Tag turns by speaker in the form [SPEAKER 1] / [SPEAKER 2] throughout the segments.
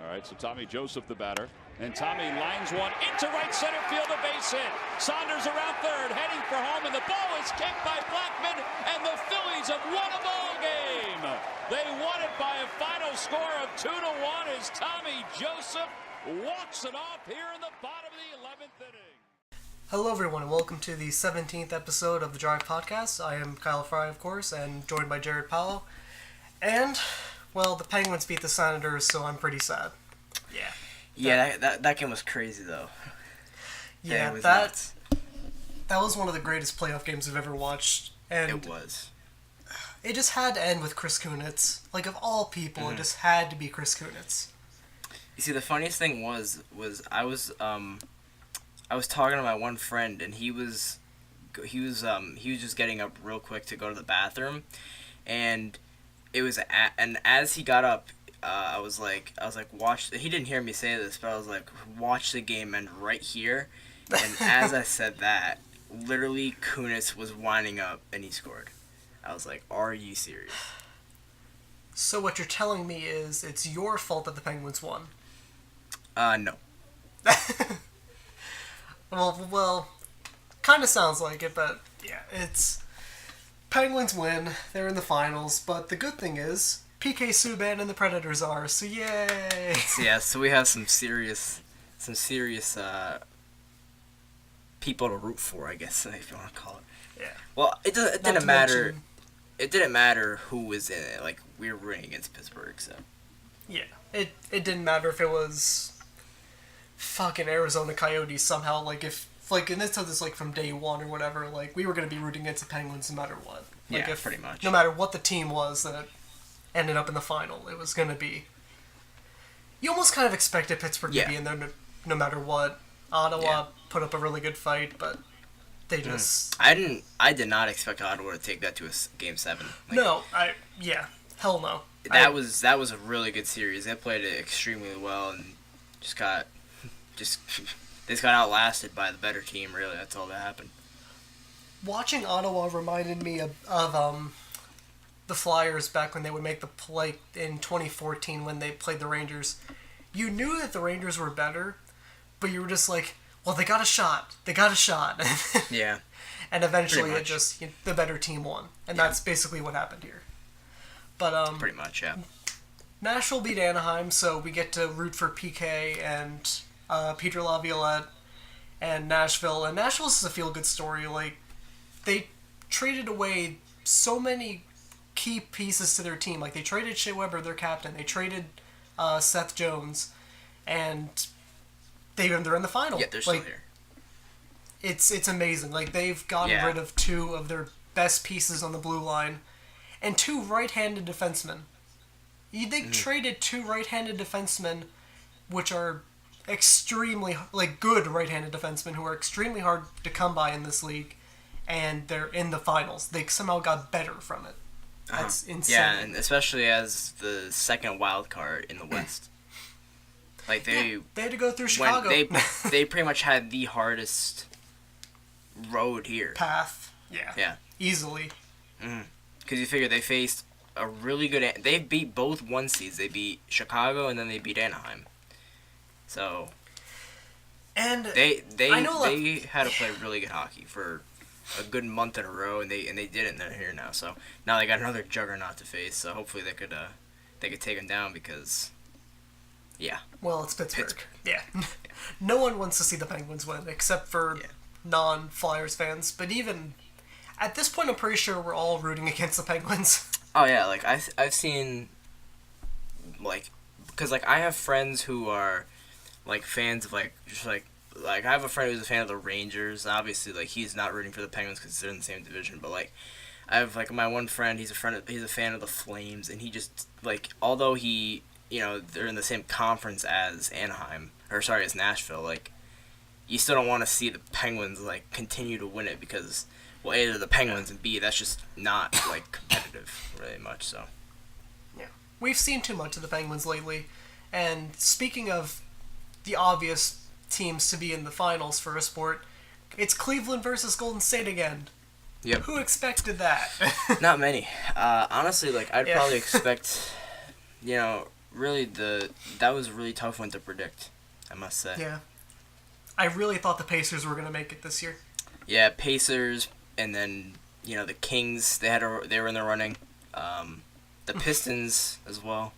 [SPEAKER 1] All right, so Tommy Joseph, the batter. And Tommy lines one into right center field, a base hit. Saunders around third, heading for home, and the ball is kicked by Blackman, and the Phillies have won a ball game. They won it by a final score of 2-1 as Tommy Joseph walks it off here in the bottom of the 11th inning.
[SPEAKER 2] Hello everyone, and welcome to the 17th episode of the Drive Podcast. I am Kyle Fry, of course, and joined by Jared Powell. And, well, the Penguins beat the Senators, so I'm pretty sad.
[SPEAKER 3] Yeah, that game was crazy, though.
[SPEAKER 2] Yeah, that was one of the greatest playoff games I've ever watched. And
[SPEAKER 3] it was.
[SPEAKER 2] It just had to end with Chris Kunitz. Like, of all people, It just had to be Chris Kunitz.
[SPEAKER 3] You see, the funniest thing was I was talking to my one friend, and he was just getting up real quick to go to the bathroom, and and as he got up, I was like, watch. He didn't hear me say this, but I was like, watch the game end right here. And as I said that, literally Kunitz was winding up and he scored. I was like, are you serious?
[SPEAKER 2] So what you're telling me is it's your fault that the Penguins won?
[SPEAKER 3] No.
[SPEAKER 2] Well, kind of sounds like it, but yeah, it's Penguins win. They're in the finals, but the good thing is PK Subban and the Predators are, so yay!
[SPEAKER 3] Yeah, so we have some serious people to root for, I guess, if you want to call it.
[SPEAKER 2] Yeah.
[SPEAKER 3] Well, it didn't matter. It didn't matter who was in it. Like, we were rooting against Pittsburgh, so.
[SPEAKER 2] Yeah, it didn't matter if it was fucking Arizona Coyotes somehow. Like, and this was like from day one or whatever. Like, we were gonna be rooting against the Penguins no matter what. Like,
[SPEAKER 3] yeah, pretty much.
[SPEAKER 2] No matter what the team was that ended up in the final, it was gonna be. You almost kind of expected Pittsburgh to be in there no matter what. Ottawa put up a really good fight, but they just.
[SPEAKER 3] I did not expect Ottawa to take that to a Game 7. Like,
[SPEAKER 2] hell no.
[SPEAKER 3] That was a really good series. They played it extremely well and they just got outlasted by the better team. Really, that's all that happened.
[SPEAKER 2] Watching Ottawa reminded me of the Flyers back when they would make the play in 2014 when they played the Rangers. You knew that the Rangers were better, but you were just like, well, they got a shot.
[SPEAKER 3] Yeah.
[SPEAKER 2] And eventually the better team won. And that's basically what happened here. But
[SPEAKER 3] pretty much, yeah.
[SPEAKER 2] Nashville beat Anaheim, so we get to root for PK and Peter Laviolette and Nashville. And Nashville's a feel-good story. Like, they traded away so many key pieces to their team. Like, they traded Shea Weber, their captain. They traded Seth Jones, and they're in the final.
[SPEAKER 3] Yeah, they're still here.
[SPEAKER 2] It's amazing. Like, they've gotten rid of two of their best pieces on the blue line, and two right-handed defensemen. They traded two right-handed defensemen, which are extremely good right-handed defensemen who are extremely hard to come by in this league, and they're in the finals. They somehow got better from it. That's insane.
[SPEAKER 3] Yeah, and especially as the second wild card in the West. Like they
[SPEAKER 2] had to go through Chicago.
[SPEAKER 3] They pretty much had the hardest road here.
[SPEAKER 2] Path. Yeah.
[SPEAKER 3] Yeah.
[SPEAKER 2] Easily.
[SPEAKER 3] Because you figure they faced a really good. They beat both one seeds. They beat Chicago and then they beat Anaheim. So. And they had to play really good hockey for a good month in a row, and they did it, and they're here now. So now they got another juggernaut to face. So hopefully they could take them down because. Yeah.
[SPEAKER 2] Well, it's Pittsburgh. Yeah. No one wants to see the Penguins win except for non-Flyers fans. But even at this point, I'm pretty sure we're all rooting against the Penguins.
[SPEAKER 3] Oh yeah, like I've seen, like, because like I have friends who are, like, fans of like I have a friend who's a fan of the Rangers. Obviously, like, he's not rooting for the Penguins because they're in the same division. But like, I have like my one friend. He's a fan of the Flames, and he just like although he. They're in the same conference as as Nashville. Like, you still don't want to see the Penguins, like, continue to win it because, well, A, they're the Penguins, and B, that's just not, like, competitive really much, so.
[SPEAKER 2] Yeah. We've seen too much of the Penguins lately, and speaking of the obvious teams to be in the finals for a sport, it's Cleveland versus Golden State again.
[SPEAKER 3] Yep.
[SPEAKER 2] Who expected that?
[SPEAKER 3] Not many. Honestly, like, I'd probably expect, really that was a really tough one to predict, I must say.
[SPEAKER 2] Yeah. I really thought the Pacers were going to make it this year.
[SPEAKER 3] Yeah, Pacers, and then, the Kings, they were in the running. The Pistons as well.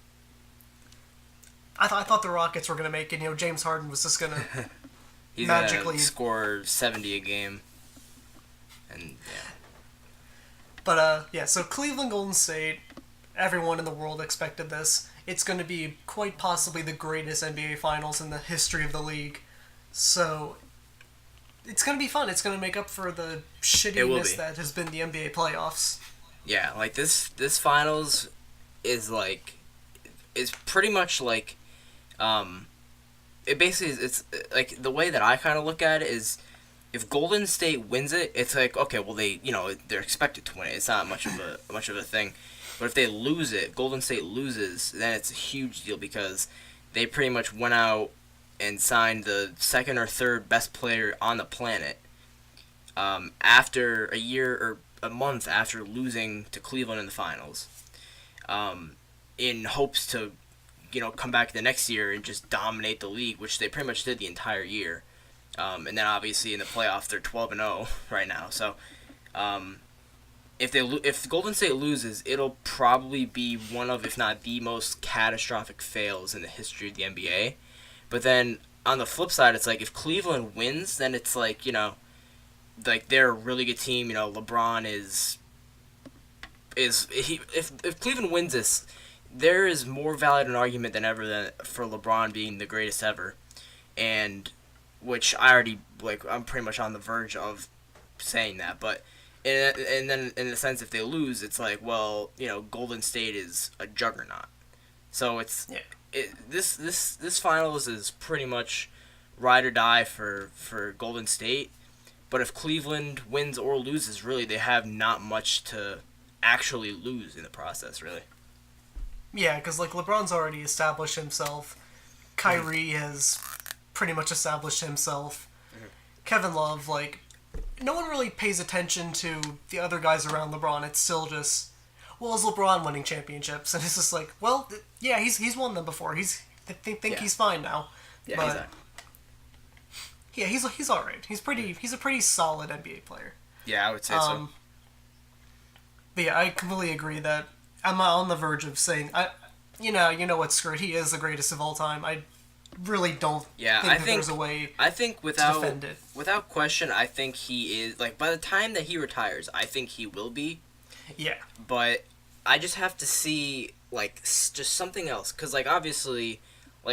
[SPEAKER 2] I thought the Rockets were going to make it. James Harden was just going to
[SPEAKER 3] He's
[SPEAKER 2] magically
[SPEAKER 3] gonna score 70 a game. And, yeah.
[SPEAKER 2] But, so Cleveland, Golden State, everyone in the world expected this. It's going to be quite possibly the greatest NBA Finals in the history of the league. So, it's going to be fun. It's going to make up for the shittiness that has been the NBA playoffs.
[SPEAKER 3] Yeah, like, this Finals is, is pretty much, it basically is, it's, the way that I kind of look at it is, if Golden State wins it, it's like, okay, well, they're expected to win it. It's not much of a thing. But if they lose it, Golden State loses, then it's a huge deal because they pretty much went out and signed the second or third best player on the planet after a year or a month after losing to Cleveland in the finals, in hopes to, come back the next year and just dominate the league, which they pretty much did the entire year. And then obviously in the playoffs they're 12-0 right now. So if Golden State loses, it'll probably be one of, if not the most catastrophic fails in the history of the NBA. But then on the flip side, it's like if Cleveland wins, then it's like, they're a really good team. LeBron if Cleveland wins this, there is more valid an argument than ever for LeBron being the greatest ever, and which I already I'm pretty much on the verge of saying that. But and then in the sense if they lose, it's like, well, Golden State is a juggernaut. So it's this finals is pretty much ride or die for Golden State. But if Cleveland wins or loses, really they have not much to actually lose in the process, really.
[SPEAKER 2] Yeah, because LeBron's already established himself. Kyrie has pretty much established himself. Mm-hmm. Kevin Love, no one really pays attention to the other guys around LeBron. It's still just, well, is LeBron winning championships? And it's just yeah, he's won them before. He's fine now.
[SPEAKER 3] Yeah,
[SPEAKER 2] but,
[SPEAKER 3] exactly.
[SPEAKER 2] Yeah, he's all right. He's a pretty solid NBA player.
[SPEAKER 3] Yeah, I would say so.
[SPEAKER 2] But yeah, I completely agree that I'm on the verge of saying, you know what's screwed. He is the greatest of all time. I really don't think there's a way to defend it.
[SPEAKER 3] Without question, I think he is, by the time that he retires, I think he will be.
[SPEAKER 2] Yeah.
[SPEAKER 3] But I just have to see, just something else. Because, obviously,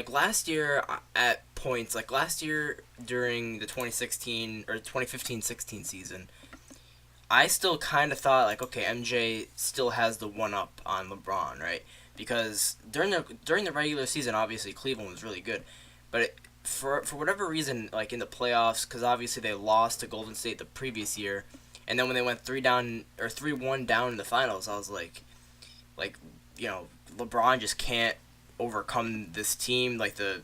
[SPEAKER 3] last year at points, last year during the 2016 or 2015-16 season, I still kind of thought, okay, MJ still has the one-up on LeBron, right? Because during the regular season, obviously, Cleveland was really good. But for whatever reason, in the playoffs, because obviously they lost to Golden State the previous year, and then when they went 3-1 down in the finals, I was LeBron just can't overcome this team, the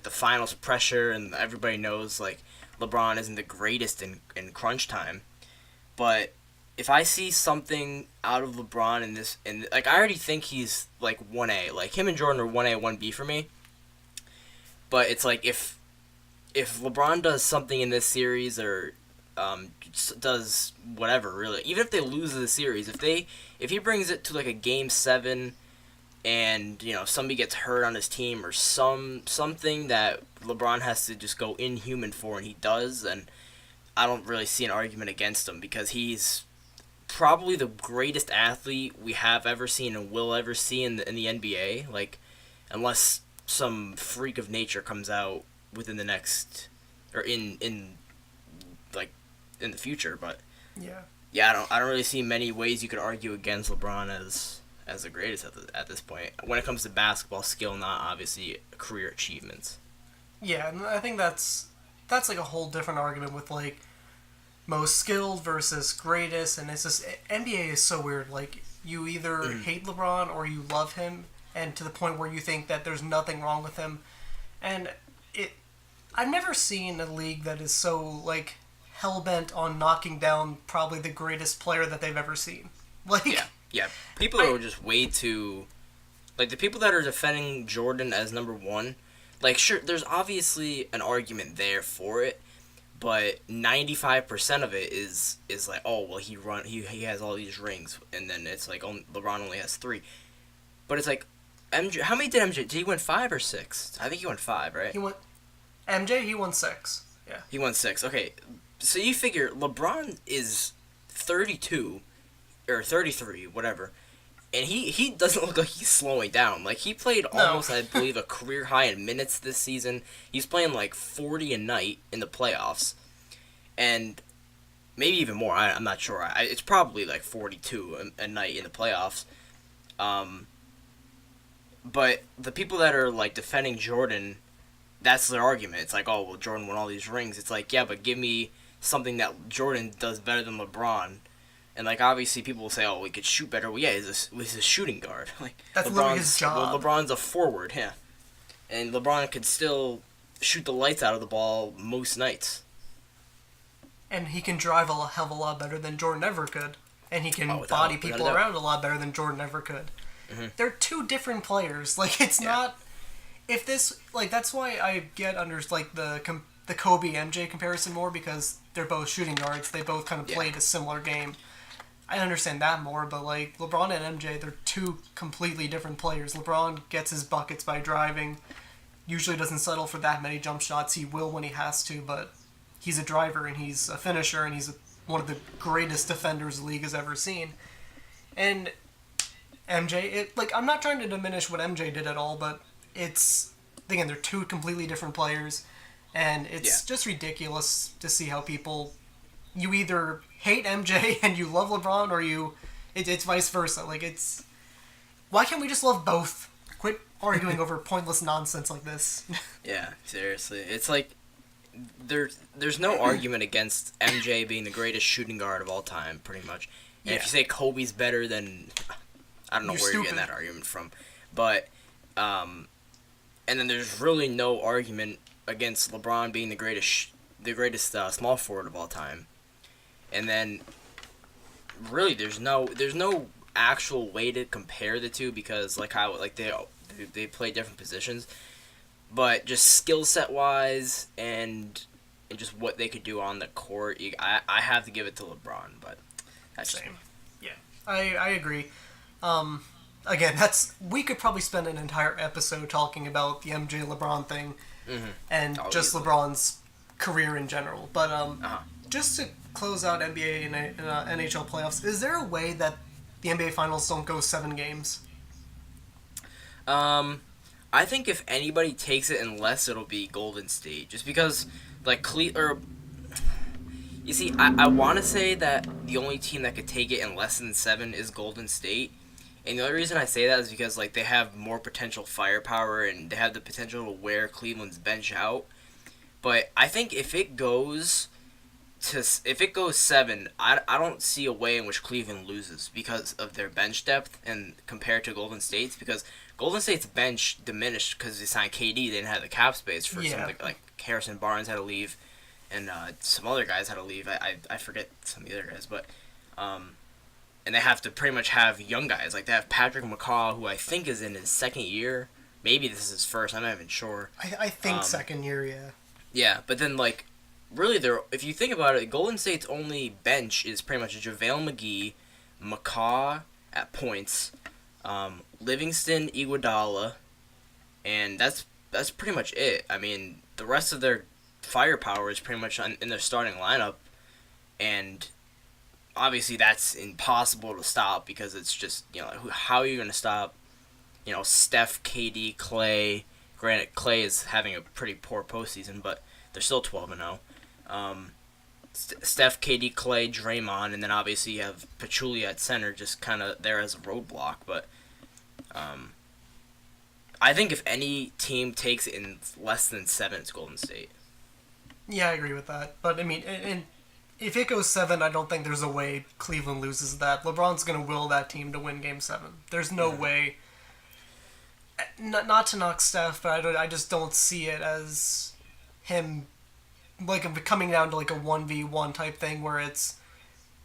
[SPEAKER 3] finals pressure, and everybody knows, LeBron isn't the greatest in crunch time. But if I see something out of LeBron in this, I already think he's 1A. Him and Jordan are 1A, 1B for me. But it's if LeBron does something in this series or does whatever, really, even if they lose the series, if he brings it to a game 7 and somebody gets hurt on his team or something that LeBron has to just go inhuman for, and he does, and I don't really see an argument against him because he's probably the greatest athlete we have ever seen and will ever see in the NBA. Unless some freak of nature comes out within the next or in the future, but I don't really see many ways you could argue against LeBron as the greatest at this point when it comes to basketball skill, not obviously career achievements.
[SPEAKER 2] Yeah, and I think that's a whole different argument with most skilled versus greatest, and it's just NBA is so weird. You either hate LeBron or you love him, and to the point where you think that there's nothing wrong with him. And I've never seen a league that is so hell-bent on knocking down probably the greatest player that they've ever seen.
[SPEAKER 3] Yeah. People are just way too Like, the people that are defending Jordan as number one, like, sure, there's obviously an argument there for it, but 95% of it is like, oh, well, he has all these rings, and then it's like, LeBron only has 3. But it's like, MJ, how many did MJ, did he win 5 or 6? I think he won 5, right?
[SPEAKER 2] He won 6. Yeah.
[SPEAKER 3] He won 6. Okay, so you figure LeBron is 32, or 33, whatever, and he doesn't look like he's slowing down. Like, he played almost, I believe, a career high in minutes this season. He's playing like 40 a night in the playoffs, and maybe even more. I'm not sure. It's probably like 42 a night in the playoffs. But the people that are like defending Jordan, that's their argument. It's like, oh, well, Jordan won all these rings. It's like, yeah, but give me something that Jordan does better than LeBron. And, like, obviously people will say, oh, we could shoot better. Well, yeah, he's a shooting guard. Like,
[SPEAKER 2] that's literally his job.
[SPEAKER 3] Well, LeBron's a forward, yeah. And LeBron could still shoot the lights out of the ball most nights.
[SPEAKER 2] And he can drive a hell of a lot better than Jordan ever could. And he can body people around a lot better than Jordan ever could. Mm-hmm. They're two different players. Like, it's not... If this... Like, that's why I get under, like, the Kobe-MJ comparison more, because they're both shooting guards. They both kind of played a similar game. I understand that more, but, like, LeBron and MJ, they're two completely different players. LeBron gets his buckets by driving. Usually doesn't settle for that many jump shots. He will when he has to, but he's a driver, and he's a finisher, and he's one of the greatest defenders the league has ever seen. And MJ, I'm not trying to diminish what MJ did at all, but it's, again, they're two completely different players, and it's just ridiculous to see how people... You either hate MJ and you love LeBron, or it's vice versa. Like, it's... Why can't we just love both? Quit arguing over pointless nonsense like this.
[SPEAKER 3] Yeah, seriously. It's like, there's no argument against MJ being the greatest shooting guard of all time, pretty much. And if you say Kobe's better, then I don't know where you're getting that argument from. But, and then there's really no argument against LeBron being the greatest small forward of all time. And then, really, there's no actual way to compare the two, because they play different positions, but just skill set wise and just what they could do on the court, I have to give it to LeBron. But that's
[SPEAKER 2] same. Yeah, I agree. Again, we could probably spend an entire episode talking about the MJ LeBron thing, and just LeBron's career in general. But just to close out NBA and NHL playoffs, is there a way that the NBA Finals don't go 7 games?
[SPEAKER 3] I think if anybody takes it unless, it'll be Golden State. Just because, like, you see, I want to say that the only team that could take it in less than 7 is Golden State. And the only reason I say that is because, like, they have more potential firepower and they have the potential to wear Cleveland's bench out. But I think if it goes 7, I don't see a way in which Cleveland loses because of their bench depth and compared to Golden State's, because Golden State's bench diminished because they signed KD. They didn't have the cap space for something like Harrison Barnes had to leave, and some other guys had to leave. I forget some of the other guys, but and they have to pretty much have young guys. Like, they have Patrick McCaw, who I think is in his second year. Maybe this is his first. I'm not even sure.
[SPEAKER 2] I think second year, yeah.
[SPEAKER 3] Yeah, but then, like, really, if you think about it, Golden State's only bench is pretty much JaVale McGee, McCaw at points, Livingston, Iguodala, and that's pretty much it. I mean, the rest of their firepower is pretty much in their starting lineup, and obviously that's impossible to stop because it's just, how are you going to stop, Steph, KD, Clay? Granted, Clay is having a pretty poor postseason, but they're still 12-0. Steph, KD, Clay, Draymond, and then obviously you have Pachulia at center, just kind of there as a roadblock. But I think if any team takes it in less than 7, it's Golden State.
[SPEAKER 2] Yeah, I agree with that. But, I mean, and if it goes 7, I don't think there's a way Cleveland loses that. LeBron's going to will that team to win Game 7. There's no way. Not to knock Steph, but I just don't see it as him, like, coming down to, like, a 1v1 type thing where it's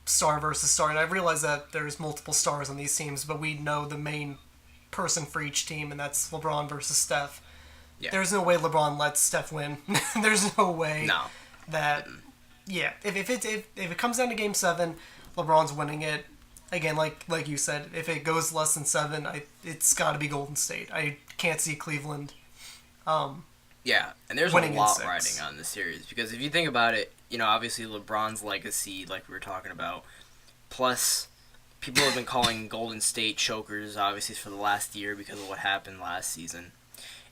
[SPEAKER 2] star versus star. And I realize that there's multiple stars on these teams, but we know the main person for each team, and that's LeBron versus Steph.
[SPEAKER 3] Yeah.
[SPEAKER 2] There's no way LeBron lets Steph win. There's no way that. Yeah, if it comes down to Game 7, LeBron's winning it. Again, like you said, if it goes less than 7, it's got to be Golden State. I can't see Cleveland.
[SPEAKER 3] Yeah, and there's a lot riding on this series because if you think about it, obviously LeBron's legacy, like we were talking about, plus people have been calling Golden State chokers, obviously, for the last year because of what happened last season.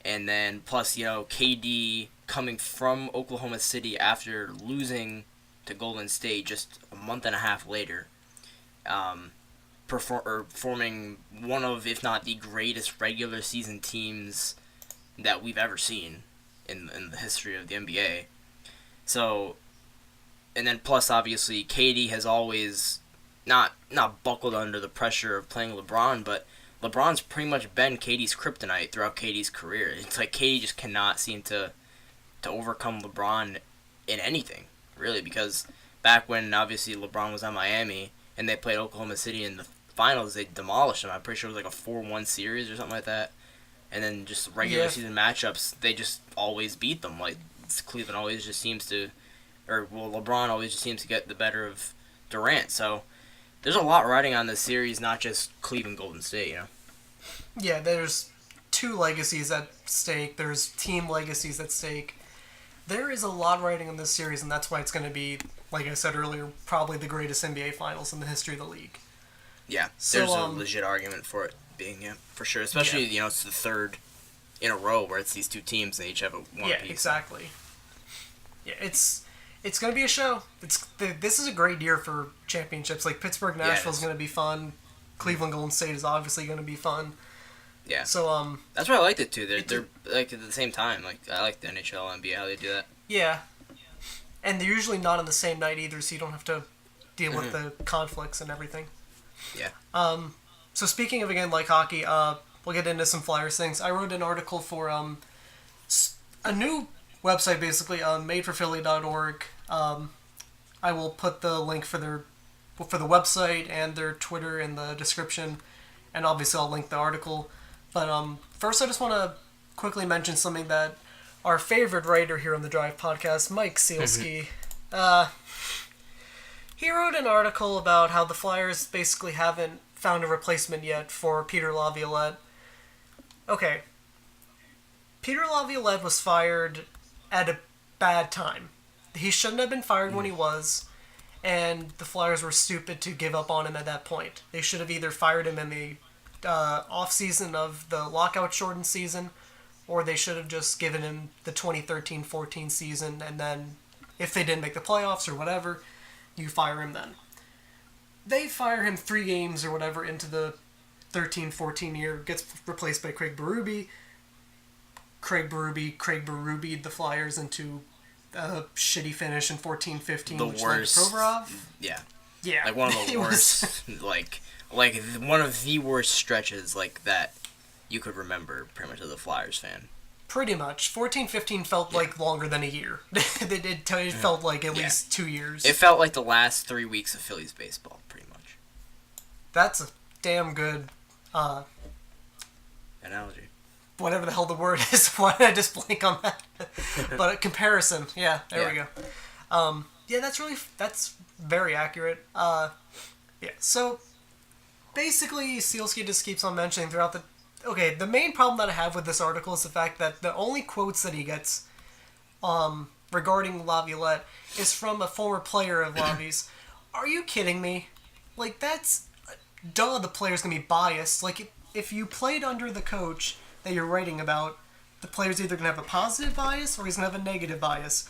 [SPEAKER 3] And then plus, KD coming from Oklahoma City after losing to Golden State just a month and a half later, forming one of, if not the greatest regular season teams that we've ever seen in the history of the NBA. So, and then plus obviously KD has always not buckled under the pressure of playing LeBron, but LeBron's pretty much been KD's kryptonite throughout KD's career. It's like KD just cannot seem to overcome LeBron in anything, really, because back when obviously LeBron was at Miami and they played Oklahoma City in the finals, they demolished them. I'm pretty sure it was like a 4-1 series or something like that. And then just regular season matchups, they just always beat them. Like Cleveland always just seems to, LeBron always just seems to get the better of Durant. So there's a lot riding on this series, not just Cleveland Golden State,
[SPEAKER 2] Yeah, there's two legacies at stake. There's team legacies at stake. There is a lot riding on this series, and that's why it's going to be, like I said earlier, probably the greatest NBA Finals in the history of the league.
[SPEAKER 3] Yeah, there's a legit argument for it being, for sure. Especially, it's the third in a row where it's these two teams and they each have one piece.
[SPEAKER 2] Yeah, exactly. Yeah, it's going to be a show. This is a great year for championships. Like, Pittsburgh Nashville is going to be fun. Cleveland Golden State is obviously going to be fun.
[SPEAKER 3] Yeah.
[SPEAKER 2] So
[SPEAKER 3] that's why I liked it too. They're like at the same time. Like I like the NHL, NBA, how they do that.
[SPEAKER 2] Yeah. And they're usually not on the same night either, so you don't have to deal with the conflicts and everything.
[SPEAKER 3] Yeah.
[SPEAKER 2] So speaking of, again, like hockey, we'll get into some Flyers things. I wrote an article for a new website, basically, madeforphilly.org. I will put the link for the website and their Twitter in the description, and obviously I'll link the article. But first I just want to quickly mention something that our favorite writer here on the Drive podcast, Mike Sealski, he wrote an article about how the Flyers basically haven't found a replacement yet for Peter Laviolette. Okay. Peter Laviolette was fired at a bad time. He shouldn't have been fired when he was, and the Flyers were stupid to give up on him at that point. They should have either fired him in the off-season of the lockout-shortened season, or they should have just given him the 2013-14 season, and then if they didn't make the playoffs or whatever, you fire him then. They fire him 3 games or whatever into the 13-14 year, gets replaced by Craig Berube. Craig Berube the Flyers into a shitty finish in 14-15, which led to Provorov.
[SPEAKER 3] Yeah.
[SPEAKER 2] Yeah.
[SPEAKER 3] Like one of the worst, like one of the worst stretches like that you could remember, pretty much as a Flyers fan.
[SPEAKER 2] Pretty much. 14-15 felt like longer than a year. It felt like at least 2 years.
[SPEAKER 3] It felt like the last 3 weeks of Phillies baseball, pretty much.
[SPEAKER 2] That's a damn good
[SPEAKER 3] analogy.
[SPEAKER 2] Whatever the hell the word is. Why did I just blank on that? But a comparison. Yeah, there we go. That's very accurate. So basically Sealski just keeps on mentioning throughout the main problem that I have with this article is the fact that the only quotes that he gets regarding Laviolette is from a former player of Lavi's. Are you kidding me? Like, that's... Duh, the player's gonna be biased. Like, if you played under the coach that you're writing about, the player's either gonna have a positive bias or he's gonna have a negative bias.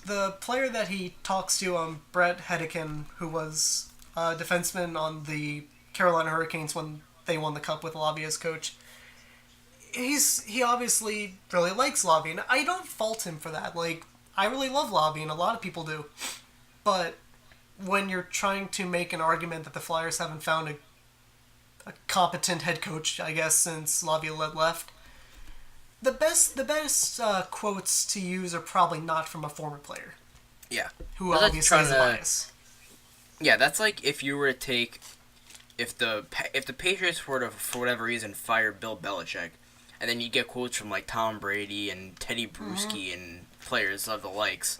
[SPEAKER 2] The player that he talks to, Brett Hedican, who was a defenseman on the Carolina Hurricanes when they won the Cup with Lavi as coach, he obviously really likes Lavi, and I don't fault him for that. Like, I really love Lavi, and a lot of people do. But when you're trying to make an argument that the Flyers haven't found a competent head coach, I guess, since Laviolette left, the best quotes to use are probably not from a former player.
[SPEAKER 3] Yeah.
[SPEAKER 2] Who obviously has a bias.
[SPEAKER 3] Yeah, that's like if you were to take if the Patriots were to, for whatever reason, fire Bill Belichick, and then you get quotes from like Tom Brady and Teddy Bruschi and players of the likes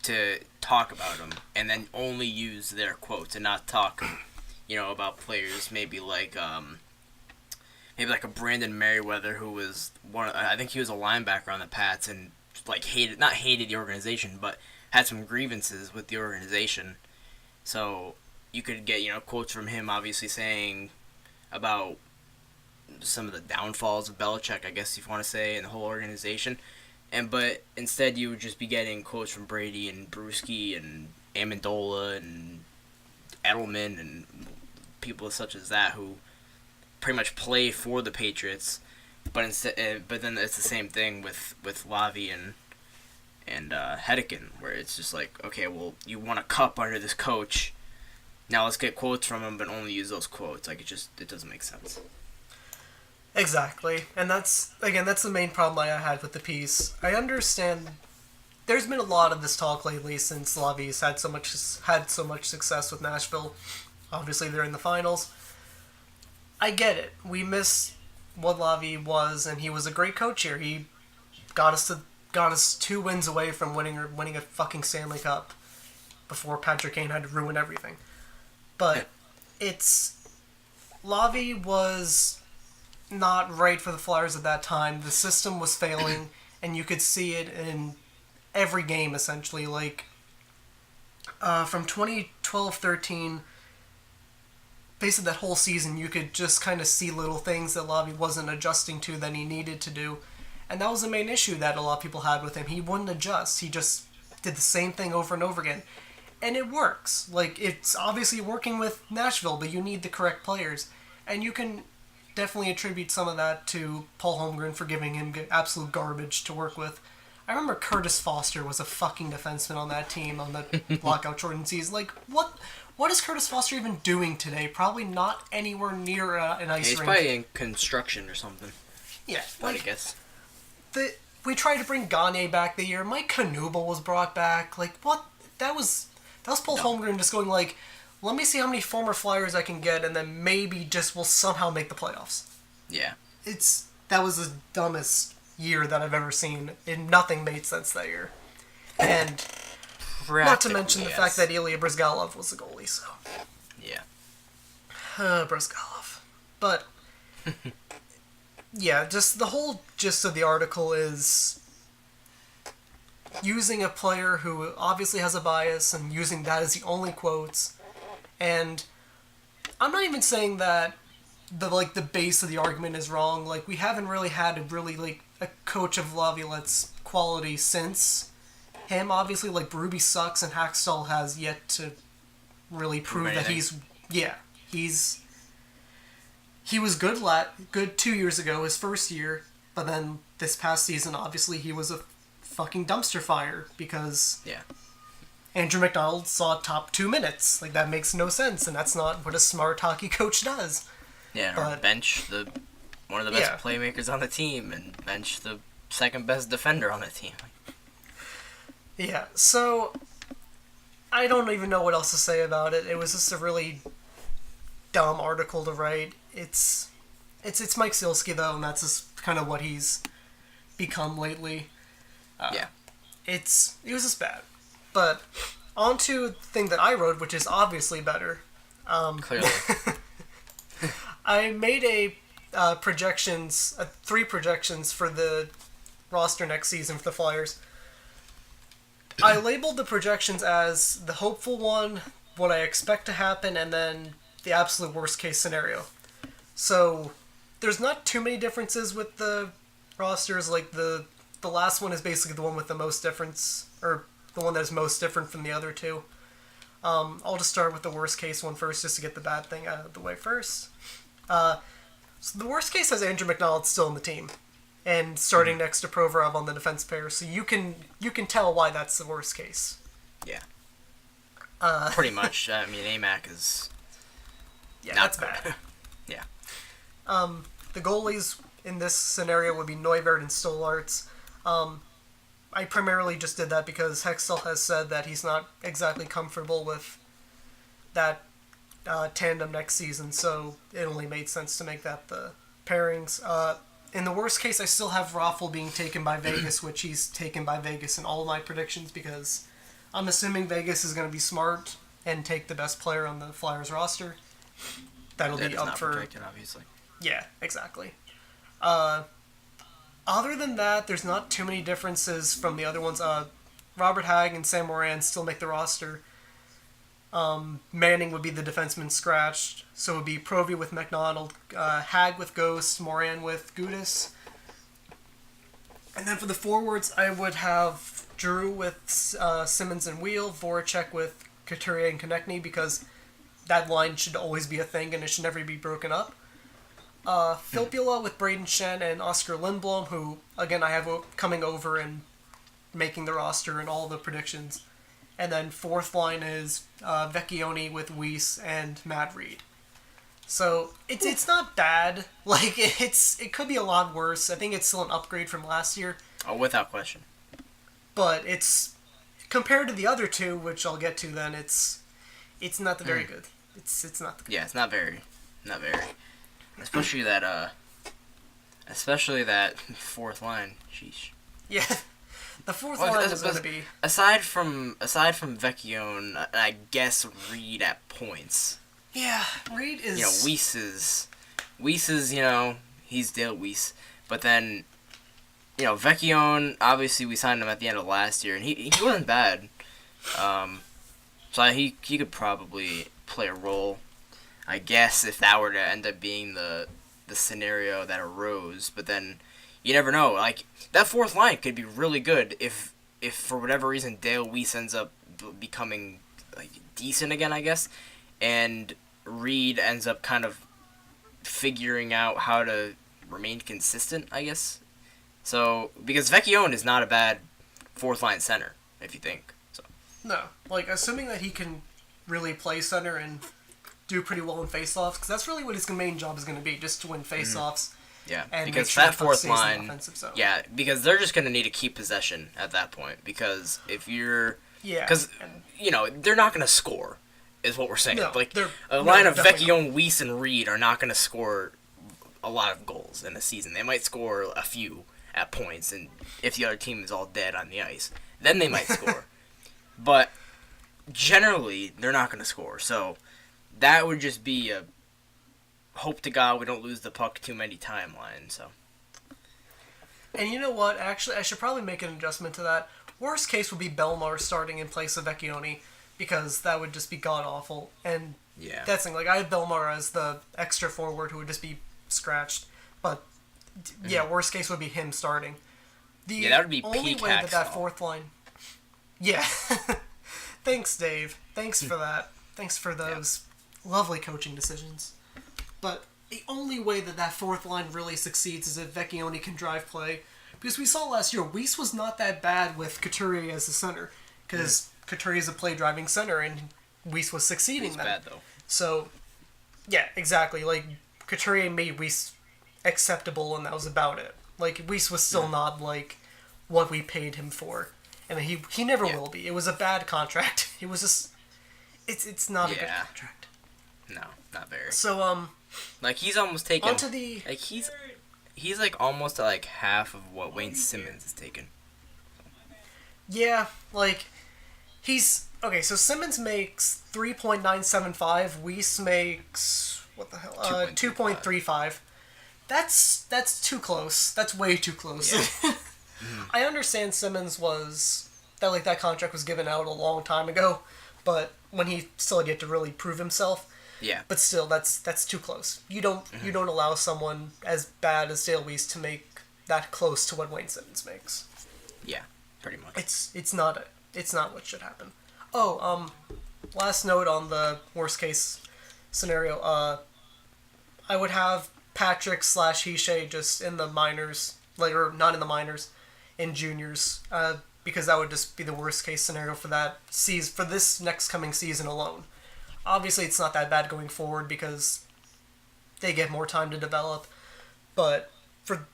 [SPEAKER 3] to talk about him, and then only use their quotes and not talk, about players maybe like a Brandon Merriweather, who was I think he was a linebacker on the Pats and like not hated the organization, but had some grievances with the organization. So you could get quotes from him, obviously saying about some of the downfalls of Belichick, I guess if you want to say, and the whole organization. But instead you would just be getting quotes from Brady and Bruschi and Amendola and Edelman and people such as that who pretty much play for the Patriots. But then it's the same thing with Lavi and Hedeken, where it's just like, okay, well, you won a cup under this coach. Now let's get quotes from him, but only use those quotes. Like, it doesn't make sense.
[SPEAKER 2] Exactly. And that's the main problem I had with the piece. I understand there's been a lot of this talk lately since Lavi's had so much success with Nashville. Obviously, they're in the finals. I get it. We miss what Lavi was, and he was a great coach here. He got us 2 wins away from winning a fucking Stanley Cup before Patrick Kane had to ruin everything. But Lavi was not right for the Flyers at that time. The system was failing, and you could see it in every game, essentially. Like, from 2012-13, basically that whole season, you could just kind of see little things that Lavi wasn't adjusting to that he needed to do. And that was the main issue that a lot of people had with him. He wouldn't adjust. He just did the same thing over and over again. And it works. Like, it's obviously working with Nashville, but you need the correct players. And you can definitely attribute some of that to Paul Holmgren for giving him absolute garbage to work with. I remember Curtis Foster was a fucking defenseman on that team on the lockout shortened season. Like, what is Curtis Foster even doing today? Probably not anywhere near an ice rink.
[SPEAKER 3] He's probably in construction or something.
[SPEAKER 2] Yeah,
[SPEAKER 3] I guess.
[SPEAKER 2] We tried to bring Gagne back the year. Mike Knuble was brought back. Like, what? That was Paul Holmgren just going like, let me see how many former Flyers I can get, and then maybe just will somehow make the playoffs.
[SPEAKER 3] Yeah.
[SPEAKER 2] That was the dumbest year that I've ever seen, and nothing made sense that year. And not to mention the fact that Ilya Brizgalov was the goalie, so.
[SPEAKER 3] Yeah.
[SPEAKER 2] Brizgalov. But, yeah, just the whole gist of the article is using a player who obviously has a bias and using that as the only quotes. And I'm not even saying that the base of the argument is wrong. Like, we haven't really had a coach of Laviolette's quality since him. Obviously, like, Berube sucks, and Hackstall has yet to really prove that he was good 2 years ago, his first year, but then this past season, obviously, he was a fucking dumpster fire because Andrew McDonald saw top 2 minutes. Like, that makes no sense, and that's not what a smart hockey coach does.
[SPEAKER 3] Yeah, or bench one of the best playmakers on the team and bench the second best defender on the team.
[SPEAKER 2] Yeah, so I don't even know what else to say about it. It was just a really dumb article to write. It's Mike Silsky, though, and that's just kind of what he's become lately. It was just bad. But on to the thing that I wrote, which is obviously better.
[SPEAKER 3] Clearly.
[SPEAKER 2] I made a 3 projections for the roster next season for the Flyers. I labeled the projections as the hopeful one, what I expect to happen, and then the absolute worst case scenario. So there's not too many differences with the rosters. Like, the last one is basically the one with the most difference, or the one that is most different from the other 2. I'll just start with the worst case one first, just to get the bad thing out of the way first. So the worst case has Andrew McDonald still in the team, and starting next to Provorov on the defense pair. So you can tell why that's the worst case.
[SPEAKER 3] Yeah. Pretty much. I mean, AMAC is.
[SPEAKER 2] Yeah, that's bad.
[SPEAKER 3] Yeah.
[SPEAKER 2] The goalies in this scenario would be Neuvirth and Stolarz. I primarily just did that because Hextall has said that he's not exactly comfortable with that tandem next season, so it only made sense to make that the pairings. In the worst case, I still have Raffle being taken by Vegas, which he's taken by Vegas in all of my predictions because I'm assuming Vegas is going to be smart and take the best player on the Flyers roster. That'll be up for
[SPEAKER 3] protected, obviously.
[SPEAKER 2] Yeah, exactly. Other than that, there's not too many differences from the other ones. Robert Hagg and Sam Moran still make the roster. Manning would be the defenseman scratched, so it would be Provy with McDonald, Hagg with Ghost, Moran with Gudis. And then for the forwards, I would have Drew with Simmons and Wheel, Voracek with Couturier and Konechny, because that line should always be a thing and it should never be broken up. Filppula with Braden Shen and Oscar Lindblom, who, again, I have coming over and making the roster and all the predictions. And then fourth line is Vecchione with Weiss and Matt Reed. So it's not bad. Like it could be a lot worse. I think it's still an upgrade from last year.
[SPEAKER 3] Oh, without question.
[SPEAKER 2] But it's compared to the other two, which I'll get to then. It's not very good. It's not.
[SPEAKER 3] Yeah, it's not very. Especially that fourth line. Sheesh.
[SPEAKER 2] Yeah. The fourth line is going to be...
[SPEAKER 3] Aside from Vecchione, I guess Reed at points.
[SPEAKER 2] Yeah, Reed is...
[SPEAKER 3] Weiss is, he's Dale Weiss. But then, Vecchione, obviously we signed him at the end of last year, and he wasn't bad. So he could probably play a role, I guess, if that were to end up being the scenario that arose. But then... You never know. Like, that fourth line could be really good if for whatever reason Dale Weiss ends up becoming decent again, I guess, and Reed ends up kind of figuring out how to remain consistent, I guess. So, because Vecchione is not a bad fourth line center, if you think. So.
[SPEAKER 2] No. Assuming that he can really play center and do pretty well in faceoffs, because that's really what his main job is going to be, just to win faceoffs.
[SPEAKER 3] Mm-hmm. Yeah,
[SPEAKER 2] and
[SPEAKER 3] because
[SPEAKER 2] sure
[SPEAKER 3] that fourth line,
[SPEAKER 2] yeah,
[SPEAKER 3] because they're just going to need to keep possession at that point, because if you're...
[SPEAKER 2] Yeah.
[SPEAKER 3] Because, they're not going to score, is what we're saying.
[SPEAKER 2] No,
[SPEAKER 3] a line of Vecchione, Weiss, and Reed are not going to score a lot of goals in a season. They might score a few at points, and if the other team is all dead on the ice, then they might score. But generally, they're not going to score, so that would just be a... hope to God we don't lose the puck too many timelines. So.
[SPEAKER 2] And you know what? Actually, I should probably make an adjustment to that. Worst case would be Belmar starting in place of Vecchione, because that would just be god-awful. And that's the thing. I have Belmar as the extra forward who would just be scratched. But, worst case would be him starting.
[SPEAKER 3] That would be
[SPEAKER 2] only
[SPEAKER 3] peak
[SPEAKER 2] way that fourth line... Yeah. Thanks, Dave. Thanks for that. Thanks for those lovely coaching decisions. But the only way that fourth line really succeeds is if Vecchione can drive play. Because we saw last year, Weiss was not that bad with Couturier as the center. Because Couturier is a play-driving center, and Weiss was succeeding
[SPEAKER 3] He's
[SPEAKER 2] then.
[SPEAKER 3] bad, though.
[SPEAKER 2] So, yeah, exactly. Couturier made Weiss acceptable, and that was about it. Weiss was still not, what we paid him for. And he never will be. It was a bad contract. It was just... It's not a good contract.
[SPEAKER 3] No, not very.
[SPEAKER 2] So,
[SPEAKER 3] he's almost taken...
[SPEAKER 2] Onto the...
[SPEAKER 3] He's almost at, half of what Wayne Simmons has taken.
[SPEAKER 2] Yeah, he's... Okay, so Simmons makes 3.975. Weiss makes... What the hell? 2.35. That's too close. That's way too close. Yeah. I understand Simmons was... That contract was given out a long time ago, but when he still had yet to really prove himself...
[SPEAKER 3] Yeah.
[SPEAKER 2] But still, that's too close. You don't allow someone as bad as Dale Weiss to make that close to what Wayne Simmons makes.
[SPEAKER 3] Yeah, pretty much.
[SPEAKER 2] It's not what should happen. Oh, last note on the worst case scenario. I would have Patrick / Hishay just in the minors, or not in the minors, in juniors, because that would just be the worst case scenario for that for this next coming season alone. Obviously, it's not that bad going forward because they get more time to develop, but for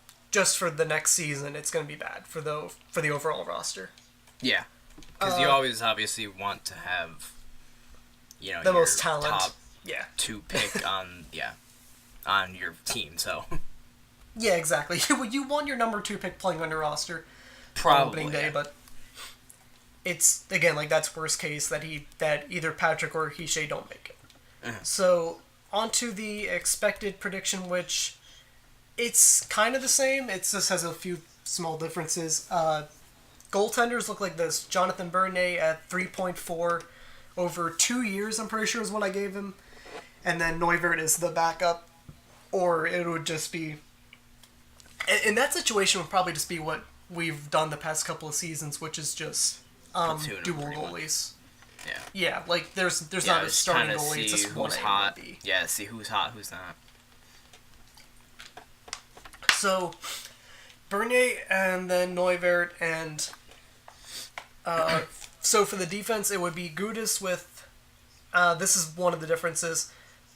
[SPEAKER 2] the next season, it's going to be bad for the overall roster.
[SPEAKER 3] Yeah, because you always obviously want to have,
[SPEAKER 2] the most talent.
[SPEAKER 3] to pick on your team. So
[SPEAKER 2] yeah, exactly. You want your number 2 pick playing on your roster
[SPEAKER 3] probably
[SPEAKER 2] on opening day, but it's again like that's worst case that either Patrick or Hishay don't make it. So onto the expected prediction, which it's kind of the same. It just has a few small differences. Goaltenders look like this. Jonathan Bernier at 3.4 over 2 years, I'm pretty sure is what I gave him. And then Neuvirth is the backup. Or it would just be... In that situation would probably just be what we've done the past couple of seasons, which is just dual goalies.
[SPEAKER 3] Yeah.
[SPEAKER 2] Yeah, like there's not a starting goalie, it's just
[SPEAKER 3] who's hot. Yeah, see who's hot, who's not.
[SPEAKER 2] So, Bernier and then Neuvirth and... so for the defense, it would be Gudis with... this is one of the differences.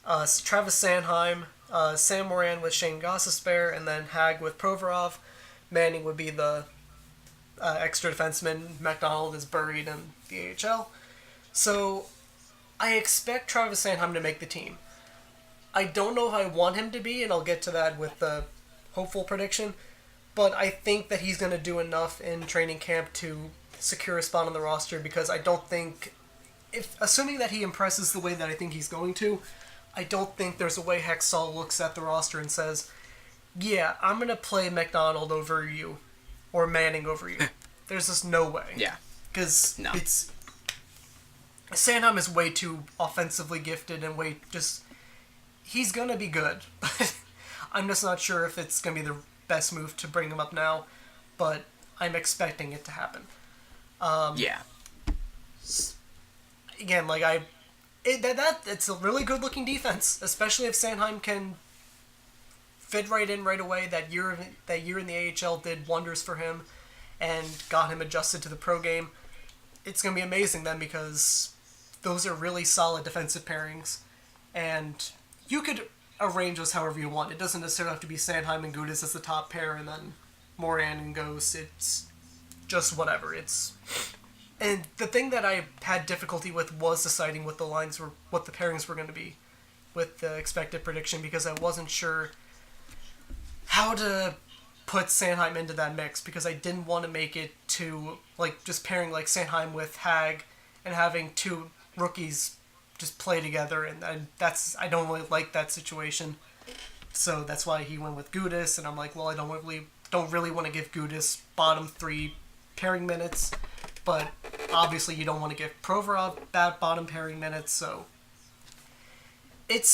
[SPEAKER 2] Travis Sanheim, Sam Morin with Shane Gostisbehere, and then Hag with Provorov. Manning would be the extra defenseman. McDonald is buried in the AHL. So, I expect Travis Sanheim to make the team. I don't know if I want him to be, and I'll get to that with the hopeful prediction, but I think that he's going to do enough in training camp to secure a spot on the roster, because I don't think, assuming that he impresses the way that I think he's going to, I don't think there's a way Hextall looks at the roster and says, yeah, I'm going to play McDonald over you, or Manning over you. There's just no way.
[SPEAKER 3] Yeah.
[SPEAKER 2] Because Sanheim is way too offensively gifted and he's going to be good. But I'm just not sure if it's going to be the best move to bring him up now, but I'm expecting it to happen. Again, like it's a really good looking defense, especially if Sanheim can fit right in right away. That year in the AHL did wonders for him and got him adjusted to the pro game. It's gonna be amazing then, because those are really solid defensive pairings, and you could arrange those however you want. It doesn't necessarily have to be Sanheim and Gudis as the top pair and then Morin and Ghost. It's just whatever. And the thing that I had difficulty with was deciding what the pairings were going to be with the expected prediction, because I wasn't sure how to put Sanheim into that mix, because I didn't want to make it to like just pairing like Sanheim with Hag and having two rookies just play together, and I don't really like that situation. So that's why he went with Gudis, and I'm like, well, I don't really want to give Gudis bottom 3 pairing minutes, but obviously you don't want to give Provorov that bottom pairing minutes, so it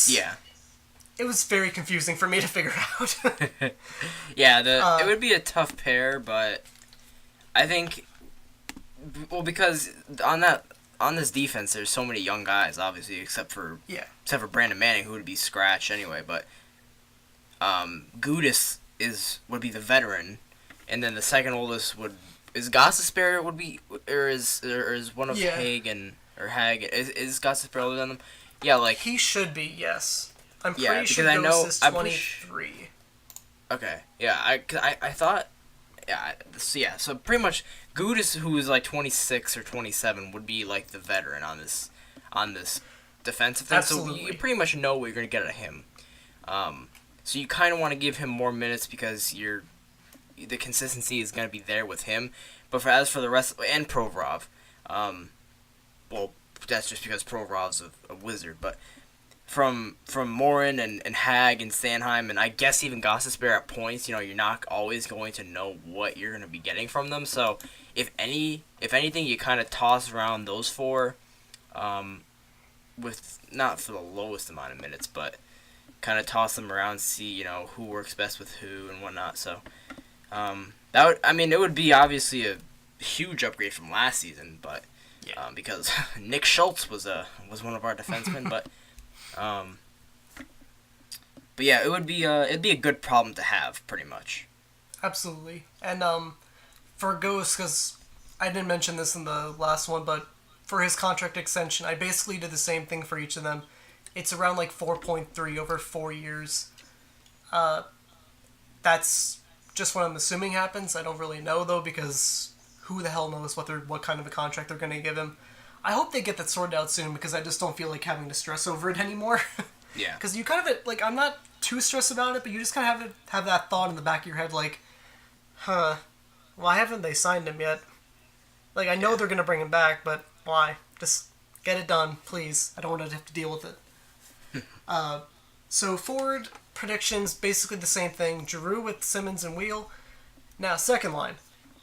[SPEAKER 2] was very confusing for me to figure out.
[SPEAKER 3] It would be a tough pair, but I think, well, because on this defense, there's so many young guys, obviously, except for Brandon Manning, who would be scratched anyway. But Gudis would be the veteran, and then the second oldest is Gostisbehere would be, or is one of Hag is Gostisbehere older than them? Yeah, like
[SPEAKER 2] he should be. Yes, I'm pretty sure Ghost is 23.
[SPEAKER 3] Okay, yeah, I thought. Yeah, so pretty much Gudis, who is like 26 or 27, would be like the veteran on this defensive thing.
[SPEAKER 2] Absolutely.
[SPEAKER 3] So you pretty much know what you're going to get out of him. So you kind of want to give him more minutes because the consistency is going to be there with him. But as for the rest, and Provorov, well, that's just because Provorov's a wizard, but from Morin and Hag and Sanheim, and I guess even Gostisbehere at points, you're not always going to know what you're going to be getting from them. So if anything, you kind of toss around those 4, with not for the lowest amount of minutes, but kind of toss them around, see who works best with who and whatnot. So it would be obviously a huge upgrade from last season, but because Nick Schultz was one of our defensemen, but yeah, it'd be a good problem to have, pretty much.
[SPEAKER 2] Absolutely. And for Ghost, because I didn't mention this in the last one, but for his contract extension, I basically did the same thing for each of them. It's around like 4.3 over 4 years. That's just what I'm assuming happens. I don't really know though, because who the hell knows what kind of a contract they're going to give him. I hope they get that sorted out soon because I just don't feel like having to stress over it anymore.
[SPEAKER 3] Yeah.
[SPEAKER 2] Because you kind of, like, I'm not too stressed about it, but you just kind of have that thought in the back of your head, like, why haven't they signed him yet? Like, I know they're going to bring him back, but why? Just get it done, please. I don't want to have to deal with it. So forward predictions, basically the same thing. Giroux with Simmons and Wheel. Now, second line.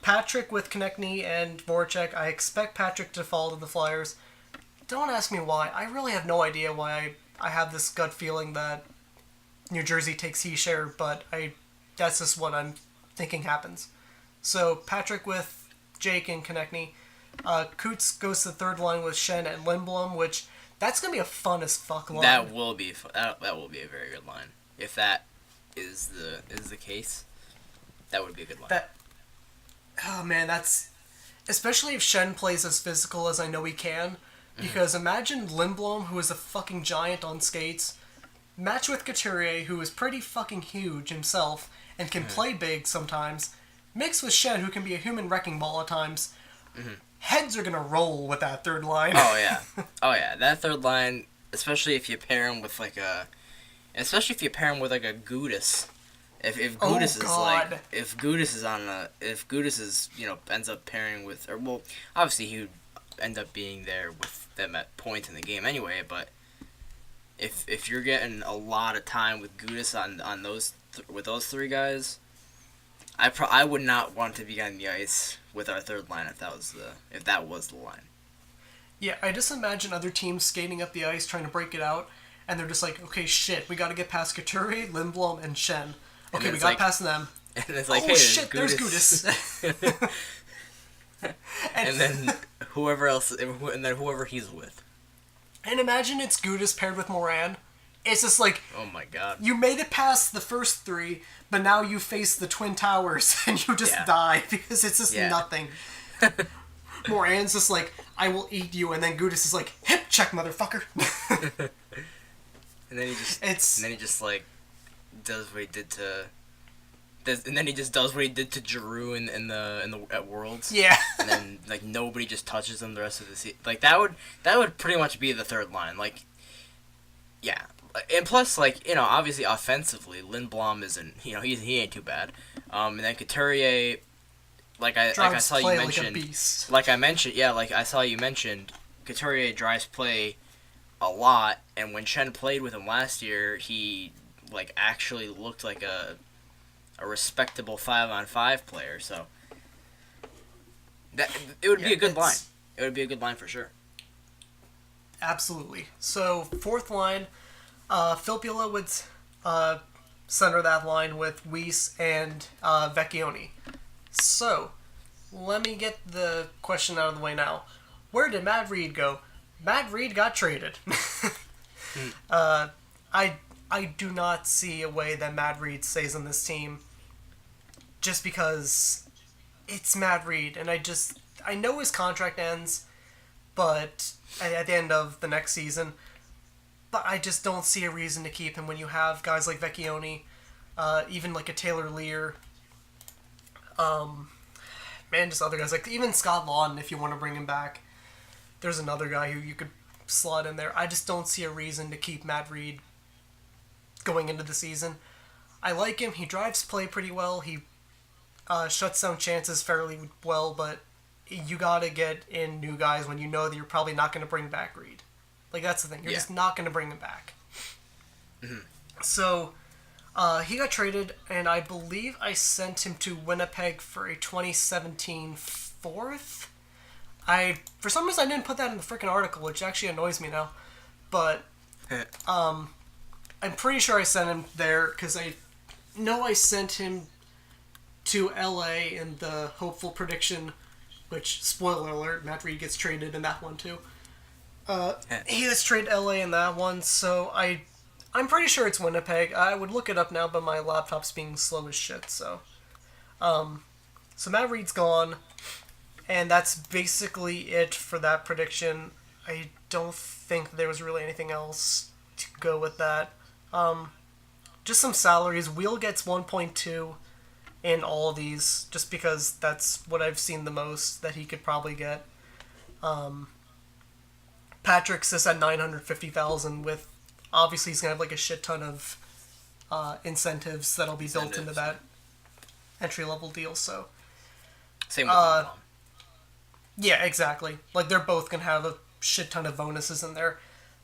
[SPEAKER 2] Patrick with Konechny and Voracek. I expect Patrick to fall to the Flyers. Don't ask me why. I really have no idea why I have this gut feeling that New Jersey takes Heischer, but that's just what I'm thinking happens. So, Patrick with Jake and Konechny. Coots goes to the third line with Shen and Lindblom, which that's going to be a fun as fuck line.
[SPEAKER 3] That will be that will be a very good line. If that is the case, that would be a good line.
[SPEAKER 2] Oh man, that's... Especially if Shen plays as physical as I know he can. Because imagine Lindblom, who is a fucking giant on skates, match with Couturier, who is pretty fucking huge himself, and can play big sometimes, mixed with Shen, who can be a human wrecking ball at times. Heads are gonna roll with that third line.
[SPEAKER 3] Oh yeah, that third line, especially if you pair him with like a Gudis. If Gudis is ends up pairing with, or well, obviously he would end up being there with them at points in the game anyway. But if you're getting a lot of time with Gudis on those with those three guys, I would not want to be on the ice with our third line if that was the line.
[SPEAKER 2] Yeah, I just imagine other teams skating up the ice trying to break it out, and they're just like, okay, shit, we got to get past Couturier, Lindblom, and Shen. Okay, we got past them.
[SPEAKER 3] And it's like,
[SPEAKER 2] oh
[SPEAKER 3] hey,
[SPEAKER 2] shit, there's Gudis.
[SPEAKER 3] and then whoever he's with.
[SPEAKER 2] And imagine it's Gudis paired with Moran. It's just like,
[SPEAKER 3] oh my god,
[SPEAKER 2] you made it past the first three, but now you face the Twin Towers and you just die because it's just nothing. Moran's just like, I will eat you, and then Gudis is like, hip check, motherfucker.
[SPEAKER 3] and then he just like does what he did to. And then he just does what he did to Giroux in the at Worlds.
[SPEAKER 2] Yeah.
[SPEAKER 3] And then like nobody just touches him the rest of the season. Like that would pretty much be the third line. Like, yeah. And plus, like, obviously offensively, Lindblom isn't, he ain't too bad. And then Couturier, like I saw you mention, like I saw you mentioned, Couturier drives play a lot. And when Shen played with him last year, he like actually looked like a respectable 5-on-5 player. So that it would be a good line. It would be a good line for sure.
[SPEAKER 2] Absolutely. So fourth line. Filppula would center that line with Weiss and Vecchione. So, let me get the question out of the way now. Where did Matt Reed go? Matt Reed got traded. I do not see a way that Matt Reed stays on this team just because it's Matt Reed, and I know his contract ends, but at the end of the next season. But I just don't see a reason to keep him when you have guys like Vecchione, even like a Taylor Lear, just other guys, like even Scott Lawton if you want to bring him back. There's another guy who you could slot in there. I just don't see a reason to keep Matt Reed going into the season. I like him. He drives play pretty well. He shuts down chances fairly well, but you gotta get in new guys when you know that you're probably not going to bring back Reed. Like, that's the thing. You're just not going to bring him back. Mm-hmm. So, he got traded, and I believe I sent him to Winnipeg for a 2017 fourth. For some reason, I didn't put that in the freaking article, which actually annoys me now. But, I'm pretty sure I sent him there, because I know I sent him to LA in the hopeful prediction, which, spoiler alert, Matt Reed gets traded in that one, too. He gets traded LA in that one, so I'm pretty sure it's Winnipeg. I would look it up now, but my laptop's being slow as shit, so. So Matt Reed's gone, and that's basically it for that prediction. I don't think there was really anything else to go with that. Just some salaries. Wheel gets 1.2 in all of these, just because that's what I've seen the most that he could probably get. Patrick's just at 950,000 with, obviously he's going to have like a shit ton of incentives that'll be built into that entry-level deal, so.
[SPEAKER 3] Same with LeBron.
[SPEAKER 2] Yeah, exactly. Like, they're both going to have a shit ton of bonuses in there.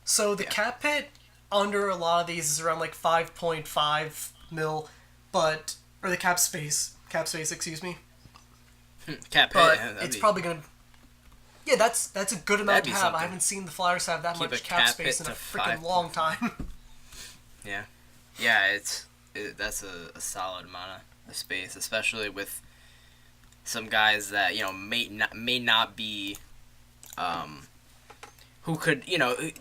[SPEAKER 2] So the cap hit under a lot of these is around like 5.5 mil, but, or the cap space, excuse me.
[SPEAKER 3] Cap hit,
[SPEAKER 2] but it's probably going to. Yeah, that's a good amount to have.
[SPEAKER 3] Something.
[SPEAKER 2] I haven't seen the Flyers have that much cap space in a freaking long time.
[SPEAKER 3] Yeah. Yeah, that's a solid amount of space, especially with some guys that, may not be, who could,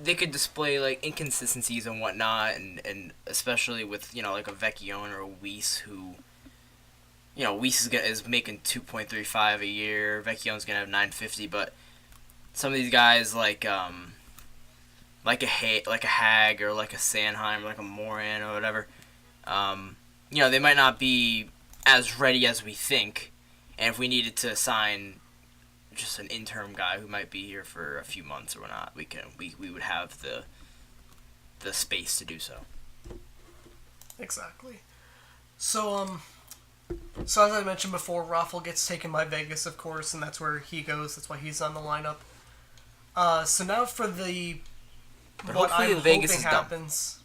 [SPEAKER 3] they could display, like, inconsistencies and whatnot, and especially with, like a Vecchione or a Weiss who, Weiss is making 2.35 a year, Vecchione's going to have 950, but some of these guys, like a Hag or like a Sanheim or like a Moran or whatever, they might not be as ready as we think. And if we needed to sign just an interim guy who might be here for a few months or whatnot, we would have the space to do so.
[SPEAKER 2] Exactly. So as I mentioned before, Raffle gets taken by Vegas, of course, and that's where he goes. That's why he's on the lineup. So now for
[SPEAKER 3] But
[SPEAKER 2] what
[SPEAKER 3] hopefully
[SPEAKER 2] I'm
[SPEAKER 3] Vegas
[SPEAKER 2] hoping
[SPEAKER 3] is
[SPEAKER 2] happens.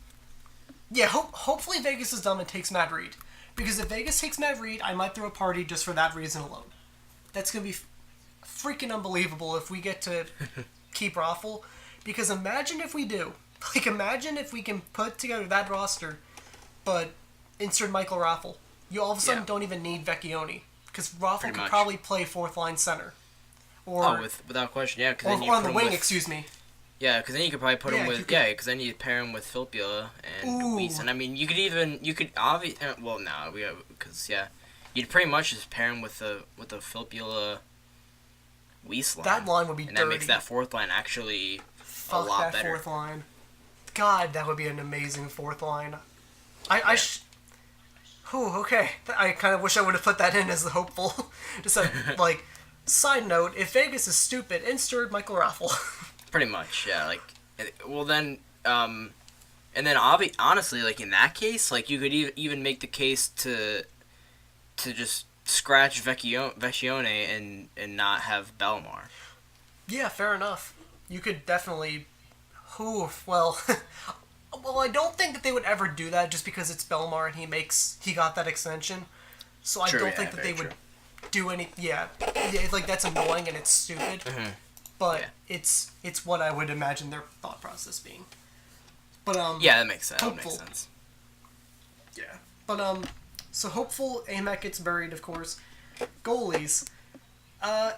[SPEAKER 2] Dumb. Yeah, hopefully Vegas is dumb and takes Matt Reed. Because if Vegas takes Matt Reed, I might throw a party just for that reason alone. That's going to be freaking unbelievable if we get to keep Raffle. Because imagine if we do. Like, imagine if we can put together that roster, but insert Michael Raffle. You all of a sudden don't even need Vecchione. Because Raffle could probably play fourth-line center. Or,
[SPEAKER 3] without question, yeah.
[SPEAKER 2] Or on the wing, excuse me.
[SPEAKER 3] Yeah, because then you could probably put him with... Yeah, because then you pair him with Filppula and Weiss. And, I mean, you could obviously... Well, no, because, you'd pretty much just pair him with the Filppula Weiss line.
[SPEAKER 2] That line would be
[SPEAKER 3] dirty.
[SPEAKER 2] And
[SPEAKER 3] that makes that fourth line actually a lot
[SPEAKER 2] that
[SPEAKER 3] better.
[SPEAKER 2] Fourth line. God, that would be an amazing fourth line. Okay. I kind of wish I would have put that in as the hopeful. Just like, side note, if Vegas is stupid, insert Michael Raffle.
[SPEAKER 3] Pretty much, yeah. Like, well then, and then honestly, like in that case, like you could even make the case to just scratch Vecchione and not have Bellemare.
[SPEAKER 2] Yeah, fair enough. You could definitely. Well, I don't think that they would ever do that just because it's Bellemare and he got that extension. So I don't think that they would do any. Yeah, like that's annoying and it's stupid. Mm-hmm. But it's what I would imagine their thought process being. But
[SPEAKER 3] yeah, that makes sense. That makes sense.
[SPEAKER 2] Yeah, but so hopeful Amek gets buried, of course. Goalies.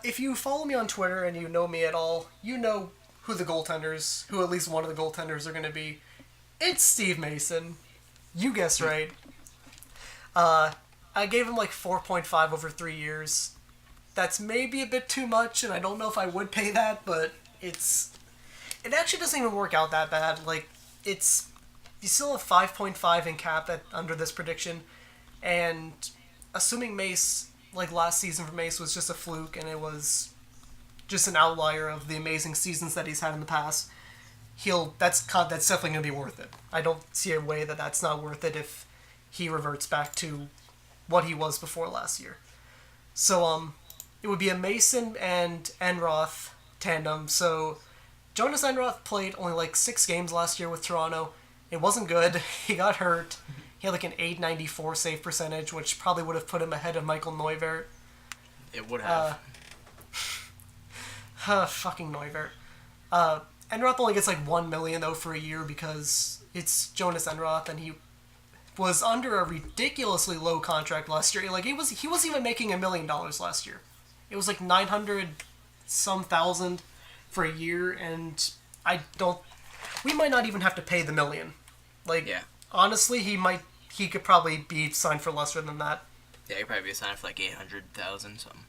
[SPEAKER 2] If you follow me on Twitter and you know me at all, you know who at least one of the goaltenders are going to be. It's Steve Mason. You guessed right. I gave him like 4.5 over 3 years. That's maybe a bit too much, and I don't know if I would pay that, but it actually doesn't even work out that bad. Like, you still have 5.5 in cap under this prediction, and assuming Mace, like last season for Mace, was just a fluke, and it was just an outlier of the amazing seasons that he's had in the past, that's definitely going to be worth it. I don't see a way that that's not worth it if he reverts back to what he was before last year. So, it would be a Mason and Enroth tandem. So Jonas Enroth played only like 6 games last year with Toronto. It wasn't good. He got hurt. He had like an .894 save percentage, which probably would have put him ahead of Michael Neuvirth.
[SPEAKER 3] It would have.
[SPEAKER 2] Fucking Neuvirth. Enroth only gets like $1 million though for a year because it's Jonas Enroth, and he was under a ridiculously low contract last year. Like he wasn't even making $1 million last year. It was like 900-some thousand for a year, and we might not even have to pay the $1 million. Like, honestly, he could probably be signed for lesser than that.
[SPEAKER 3] Yeah, he'd probably be signed for like 800,000 something.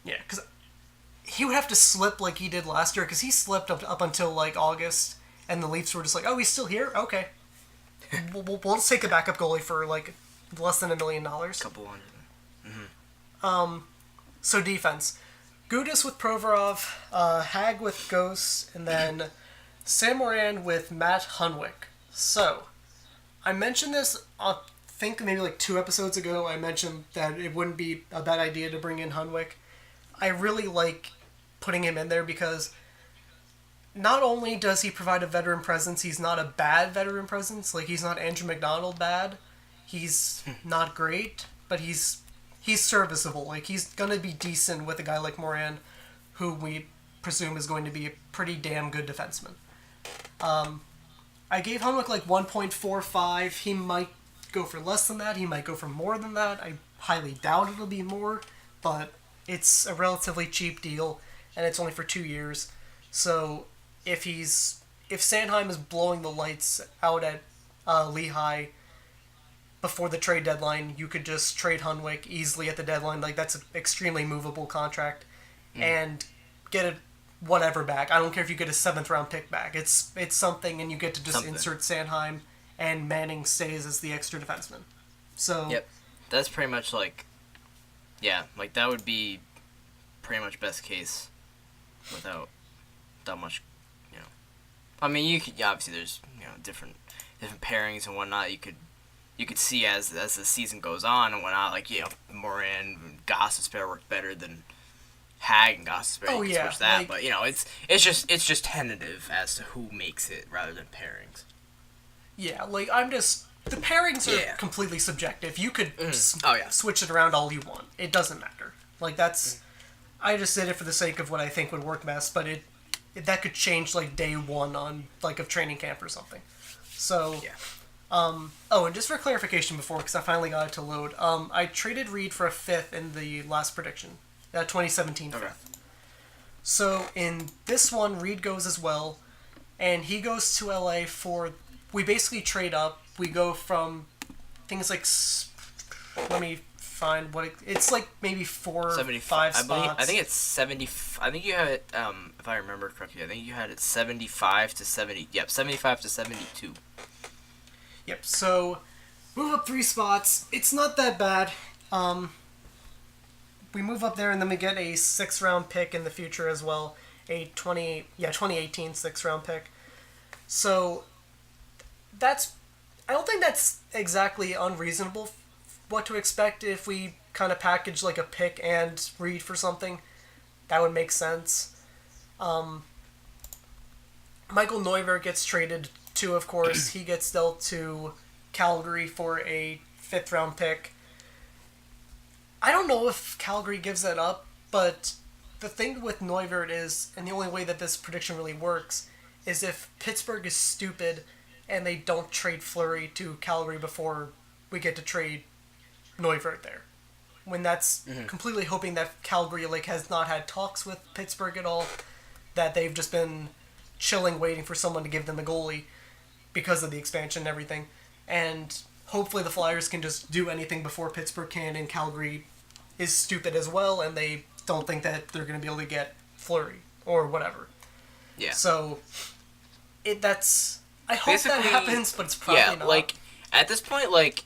[SPEAKER 3] Yeah,
[SPEAKER 2] because he would have to slip like he did last year, because he slipped up until like August, and the Leafs were just like, oh, he's still here? Okay. we'll just take a backup goalie for like less than $1 million.
[SPEAKER 3] Couple hundred. Mm-hmm.
[SPEAKER 2] So defense. Gudas with Provorov, Hag with Ghost, and then Sam Moran with Matt Hunwick. So, I mentioned this, I think maybe like 2 episodes ago, I mentioned that it wouldn't be a bad idea to bring in Hunwick. I really like putting him in there because not only does he provide a veteran presence, he's not a bad veteran presence. Like, he's not Andrew McDonald bad. He's not great, but he's serviceable. Like, he's gonna be decent with a guy like Moran, who we presume is going to be a pretty damn good defenseman. I gave Hunwick like 1.45. He might go for less than that. He might go for more than that. I highly doubt it'll be more, but it's a relatively cheap deal, and it's only for 2 years. So if Sanheim is blowing the lights out at Lehigh before the trade deadline, you could just trade Hunwick easily at the deadline. Like, that's an extremely movable contract, and get it whatever back. I don't care if you get a 7th round pick back. It's something, and you get to just insert Sanheim, and Manning stays as the extra defenseman. So
[SPEAKER 3] yep, that's pretty much like, yeah, like that would be pretty much best case without that much, you know. I mean, you could obviously there's different pairings and whatnot. You could see as the season goes on and whatnot. Like Moran and Gostisbehere work better than Hag and Gostisbehere.
[SPEAKER 2] Oh,
[SPEAKER 3] you can switch that, but it's just tentative as to who makes it rather than pairings.
[SPEAKER 2] Yeah, like the pairings are completely subjective. You could switch it around all you want. It doesn't matter. Like I just did it for the sake of what I think would work best, but that could change like day 1 on like of training camp or something. So and just for clarification before, because I finally got it to load, I traded Reed for a 5th in the last prediction, 2017 5th. So in this one, Reed goes as well, and he goes to LA for. We basically trade up. We go from things like. Let me find what it's like. Maybe 4 or 5 spots.
[SPEAKER 3] I think it's 70. I think you have it. If I remember correctly, I think you had it 75 to 70. Yep, 75 to 72.
[SPEAKER 2] Yep. So move up 3 spots. It's not that bad. We move up there, and then we get a 6th round pick in the future as well. A 2018 6th round pick. So. I don't think that's exactly unreasonable what to expect if we kind of package like a pick and Reed for something. That would make sense. Michael Neuvirth gets traded too, of course. He gets dealt to Calgary for a 5th round pick. I don't know if Calgary gives that up, but the thing with Neuvirth is, and the only way that this prediction really works, is if Pittsburgh is stupid and they don't trade Fleury to Calgary before we get to trade Neuvirth there. When that's completely hoping that Calgary has not had talks with Pittsburgh at all, that they've just been chilling waiting for someone to give them a goalie because of the expansion and everything. And hopefully the Flyers can just do anything before Pittsburgh can, and Calgary is stupid as well, and they don't think that they're going to be able to get Fleury or whatever. Yeah. So I hope that happens, but it's probably not. Yeah,
[SPEAKER 3] like at this point, like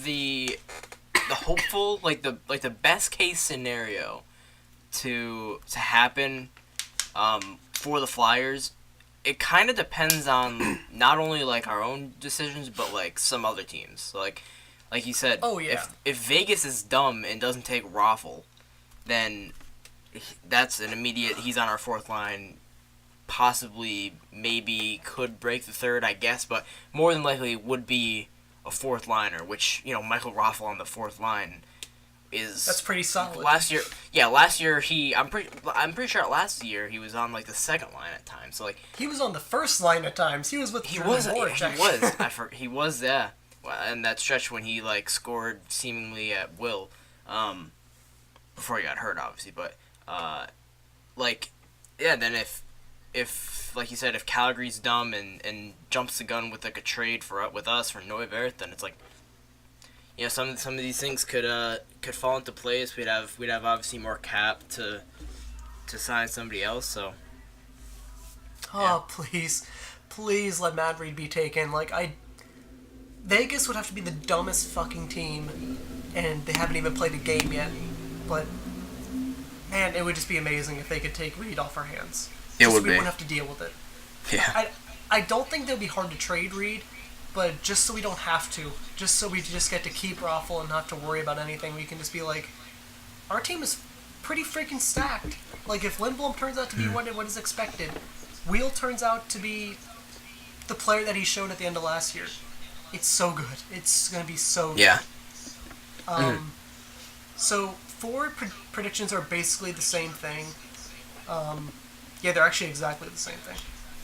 [SPEAKER 3] the hopeful, like the best case scenario to happen for the Flyers, it kind of depends on not only like our own decisions, but like some other teams. So, like you said, if Vegas is dumb and doesn't take Raffle, then that's an immediate. He's on our 4th line. Possibly, maybe could break the 3rd, I guess, but more than likely would be a 4th liner, which, Michael Raffle on the 4th line is...
[SPEAKER 2] That's pretty solid.
[SPEAKER 3] Last year I'm pretty sure last year he was on, like, the 2nd line at times, so, like...
[SPEAKER 2] He was on the 1st line at times. He was with
[SPEAKER 3] He was. He was, yeah. Well, and that stretch when he, like, scored seemingly at will, before he got hurt, obviously, but, then if, like you said, if Calgary's dumb and jumps the gun with like a trade with us for Neuvirth, then it's like, some of these things could fall into place. We'd have obviously more cap to sign somebody else. So.
[SPEAKER 2] Oh please let Matt Reed be taken. Vegas would have to be the dumbest fucking team, and they haven't even played a game yet. But man, it would just be amazing if they could take Reed off our hands. We wouldn't have to deal with it.
[SPEAKER 3] Yeah.
[SPEAKER 2] I don't think they'll be hard to trade Reed, but just so we don't have to, just so we just get to keep Raffle and not have to worry about anything, we can just be like, our team is pretty freaking stacked. Like, if Lindblom turns out to be what is expected, Wheel turns out to be the player that he showed at the end of last year. It's so good. It's going to be so good.
[SPEAKER 3] Yeah.
[SPEAKER 2] So, forward predictions are basically the same thing. Yeah, they're actually exactly the same thing.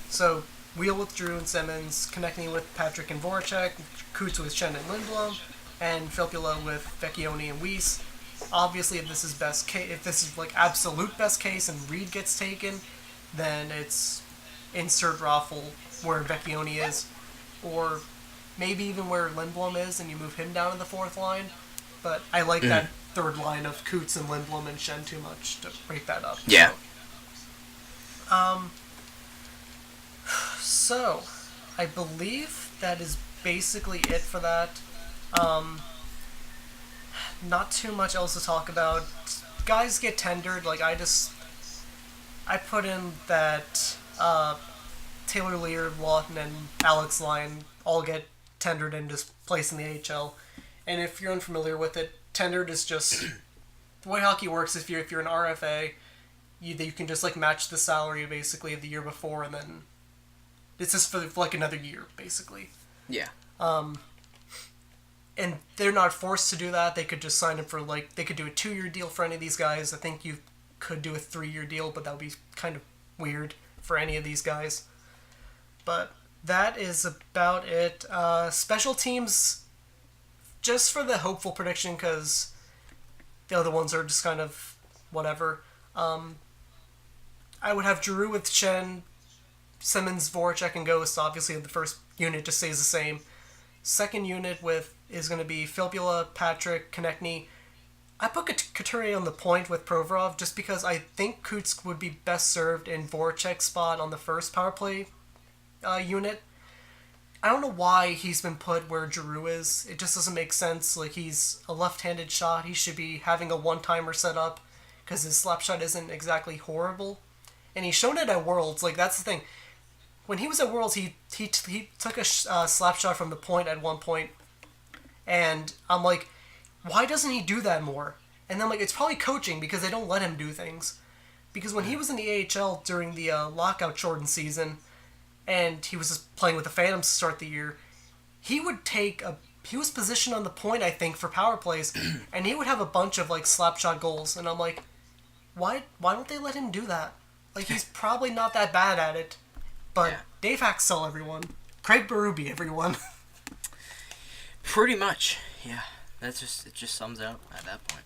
[SPEAKER 2] So, Wheel with Drew and Simmons, connecting with Patrick and Voracek, Coots with Shen and Lindblom, and Filppula with Vecchione and Weiss. Obviously, if this is best case, if this is like absolute best case and Reed gets taken, then it's insert Raffle where Vecchione is, or maybe even where Lindblom is, and you move him down to the fourth line. But I like that third line of Coots and Lindblom and Shen too much to break that up.
[SPEAKER 3] Yeah.
[SPEAKER 2] So, I believe that is basically it for that. Not too much else to talk about. Guys get tendered. Like, I put in that Taylor Lear, Lawton, and Alex Lyon all get tendered and just placed in the AHL. And if you're unfamiliar with it, tendered is just the way hockey works. If you're an RFA, you can just like match the salary basically of the year before, and then it's just for like another year basically.
[SPEAKER 3] Yeah.
[SPEAKER 2] And they're not forced to do that. They could just sign up for they could do a 2-year deal for any of these guys. I think you could do a 3-year deal, but that would be kind of weird for any of these guys. But that is about it. Special teams, just for the hopeful prediction, because the other ones are just kind of whatever. I would have Giroux with Shen, Simmons, Voracek, and Ghost. Obviously, the first unit just stays the same. Second unit is going to be Filppula, Patrick, Konechny. I put Couturier on the point with Provorov just because I think Coots would be best served in Voracek's spot on the first power play unit. I don't know why he's been put where Giroux is. It just doesn't make sense. Like, he's a left-handed shot. He should be having a one-timer set up because his slap shot isn't exactly horrible. And he's shown it at Worlds. Like, that's the thing. When he was at Worlds, he took a slap shot from the point at one point. And I'm like, why doesn't he do that more? And then, like, it's probably coaching because they don't let him do things. Because when he was in the AHL during the lockout shortened season, and he was just playing with the Phantoms to start the year, he was positioned on the point, I think, for power plays, and he would have a bunch of, like, slap shot goals. And I'm like, why don't they let him do that? Like, he's probably not that bad at it. But yeah. Dave Haxtell, everyone. Craig Berube, everyone.
[SPEAKER 3] Pretty much, yeah. It just sums out at that point.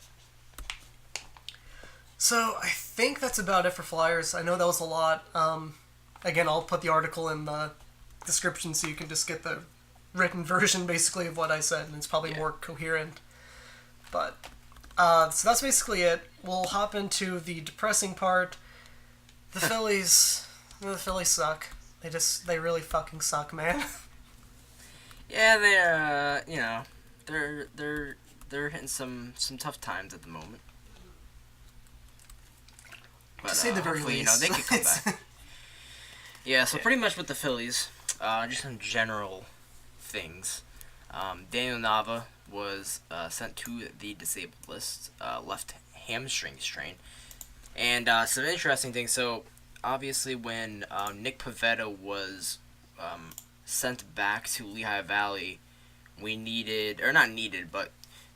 [SPEAKER 2] So, I think that's about it for Flyers. I know that was a lot. Again, I'll put the article in the description so you can just get the written version, basically, of what I said, and it's probably more coherent. But, so that's basically it. We'll hop into the depressing part. The Phillies suck. They really fucking suck, man.
[SPEAKER 3] Yeah, they're hitting some tough times at the moment. But,
[SPEAKER 2] to say the very least,
[SPEAKER 3] they can come back. Yeah, so pretty much with the Phillies, just some general things. Daniel Nava was sent to the disabled list, left hamstring strain. And some interesting things. So, obviously, when Nick Pivetta was sent back to Lehigh Valley, but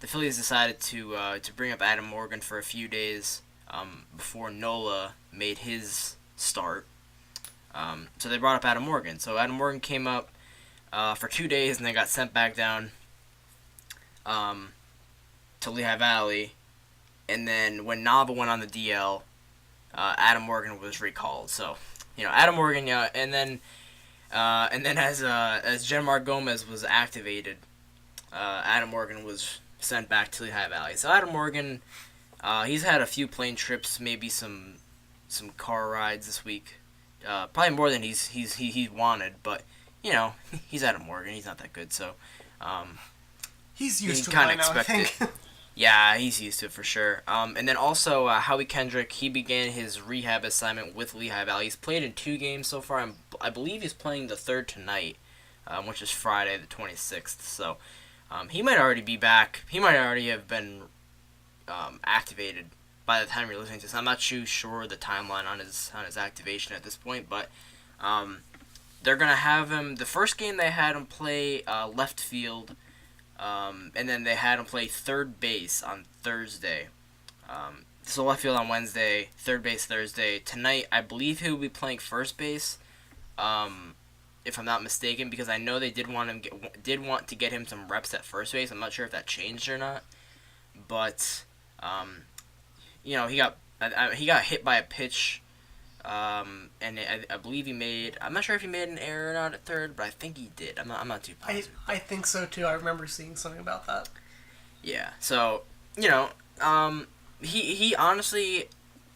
[SPEAKER 3] the Phillies decided to bring up Adam Morgan for a few days before Nola made his start. So they brought up Adam Morgan. So Adam Morgan came up for 2 days and then got sent back down to Lehigh Valley. And then when Nava went on the DL, Adam Morgan was recalled. So, Adam Morgan, and then as Genmar Gomez was activated, Adam Morgan was sent back to Lehigh Valley. So Adam Morgan, he's had a few plane trips, maybe some car rides this week. Probably more than he wanted, but he's Adam Morgan. He's not that good, so
[SPEAKER 2] he's used to it
[SPEAKER 3] kind
[SPEAKER 2] by
[SPEAKER 3] of
[SPEAKER 2] now,
[SPEAKER 3] expect
[SPEAKER 2] I
[SPEAKER 3] it.
[SPEAKER 2] think.
[SPEAKER 3] Yeah, he's used to it for sure. And then also Howie Kendrick, he began his rehab assignment with Lehigh Valley. He's played in 2 games so far. I believe he's playing the third tonight, which is Friday the 26th. So he might already be back. He might already have been activated by the time you're listening to this. I'm not too sure the timeline on his activation at this point, but they're gonna have him. The first game they had him play left field. And then they had him play third base on Thursday. So left field on Wednesday, third base Thursday. Tonight, I believe he will be playing first base, if I'm not mistaken, because I know they did want to get him some reps at first base. I'm not sure if that changed or not, but he got hit by a pitch. And I believe he made. I'm not sure if he made an error or not at third, but I think he did. I'm not too positive.
[SPEAKER 2] I think so too. I remember seeing something about that.
[SPEAKER 3] Yeah. So he honestly,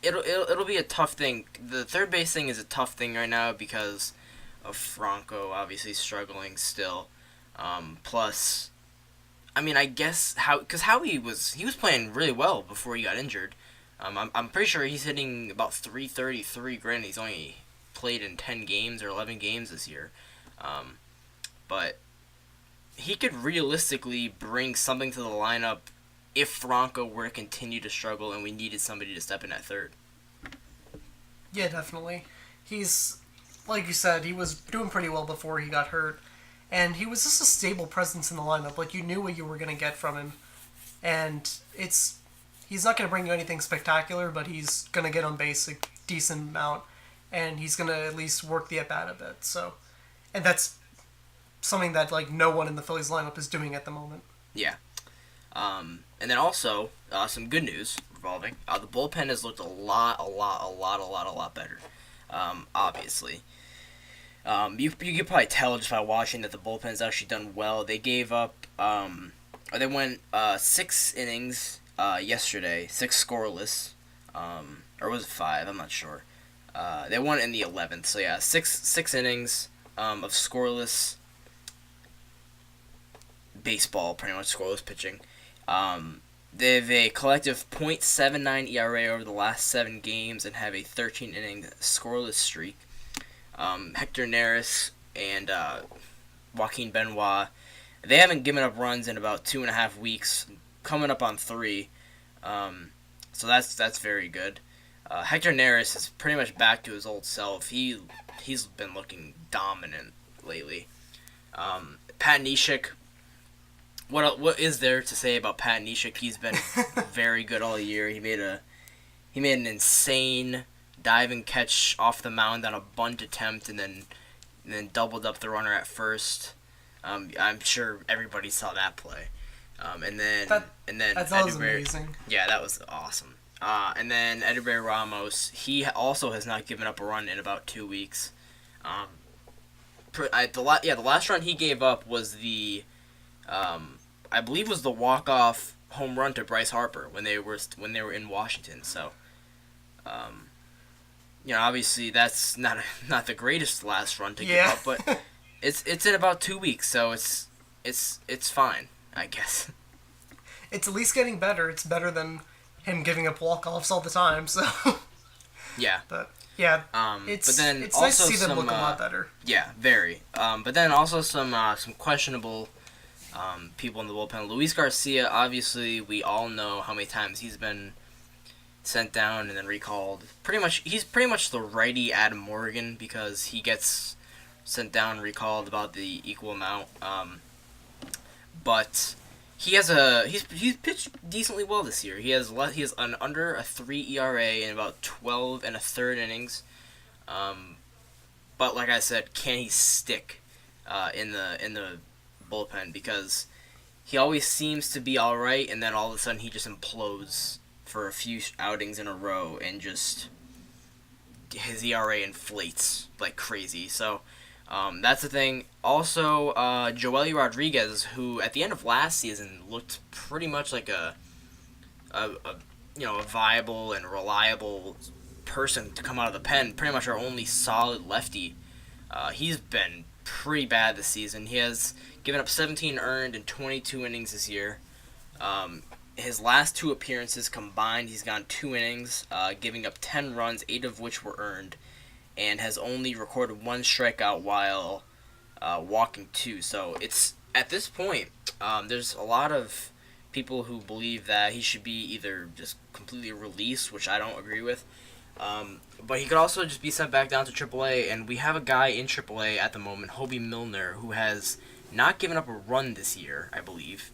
[SPEAKER 3] it'll be a tough thing. The third base thing is a tough thing right now because of Franco obviously struggling still. Plus, I mean, I guess because Howie was playing really well before he got injured. I'm pretty sure he's hitting about 333. Granted, he's only played in 10 games or 11 games this year. But he could realistically bring something to the lineup if Franco were to continue to struggle and we needed somebody to step in at third.
[SPEAKER 2] Yeah, definitely. He's, like you said, he was doing pretty well before he got hurt. And he was just a stable presence in the lineup. Like, you knew what you were going to get from him. And he's not going to bring you anything spectacular, but he's going to get on base a decent amount, and he's going to at least work the at-bat a bit. So, and that's something that like no one in the Phillies lineup is doing at the moment.
[SPEAKER 3] Yeah. And then also, some good news revolving. The bullpen has looked a lot better, obviously. You could probably tell just by watching that the bullpen's actually done well. They gave up, they went 6 innings yesterday, 6 scoreless, or was it 5? I'm not sure. They won in the 11th, so yeah, 6 innings of scoreless baseball, pretty much scoreless pitching. They have a collective .79 ERA over the last 7 games and have a 13-inning scoreless streak. Hector Neris and Joaquin Benoit, they haven't given up runs in about 2.5 weeks, coming up on 3. So that's very good. Hector Neris is pretty much back to his old self. He's been looking dominant lately. Pat Neshek, what is there to say about Pat Neshek? He's been very good all year. He made an insane diving catch off the mound on a bunt attempt, and then doubled up the runner at first. I'm sure everybody saw that play. And then
[SPEAKER 2] that was amazing.
[SPEAKER 3] Yeah, that was awesome. And then Edubert Ramos, he also has not given up a run in about 2 weeks. The last run he gave up was the, I believe was the walk-off home run to Bryce Harper when they were in Washington. So, obviously that's not the greatest last run to give up, but it's in about 2 weeks, so it's fine, I guess.
[SPEAKER 2] It's at least getting better. It's better than him giving up walk-offs all the time. So
[SPEAKER 3] yeah,
[SPEAKER 2] but yeah,
[SPEAKER 3] but then
[SPEAKER 2] it's
[SPEAKER 3] also
[SPEAKER 2] nice to see them look a lot better.
[SPEAKER 3] Yeah, very. But then also some questionable people in the bullpen. Luis Garcia, obviously, we all know how many times he's been sent down and then recalled. He's pretty much the righty Adam Morgan because he gets sent down and recalled about the equal amount. But he's pitched decently well this year. He has an under a 3 ERA in about 12 1/3 innings. But like I said, can he stick in the bullpen? Because he always seems to be all right, and then all of a sudden he just implodes for a few outings in a row, and just his ERA inflates like crazy. So that's the thing. Also, Joely Rodriguez, who at the end of last season looked pretty much like a viable and reliable person to come out of the pen, pretty much our only solid lefty. He's been pretty bad this season. He has given up 17 earned in 22 innings this year. his last 2 appearances combined, he's gone 2 innings, giving up 10 runs, 8 of which were earned, and has only recorded 1 strikeout while walking 2. So it's at this point, there's a lot of people who believe that he should be either just completely released, which I don't agree with, but he could also just be sent back down to AAA, and we have a guy in AAA at the moment, Hobie Milner, who has not given up a run this year, I believe.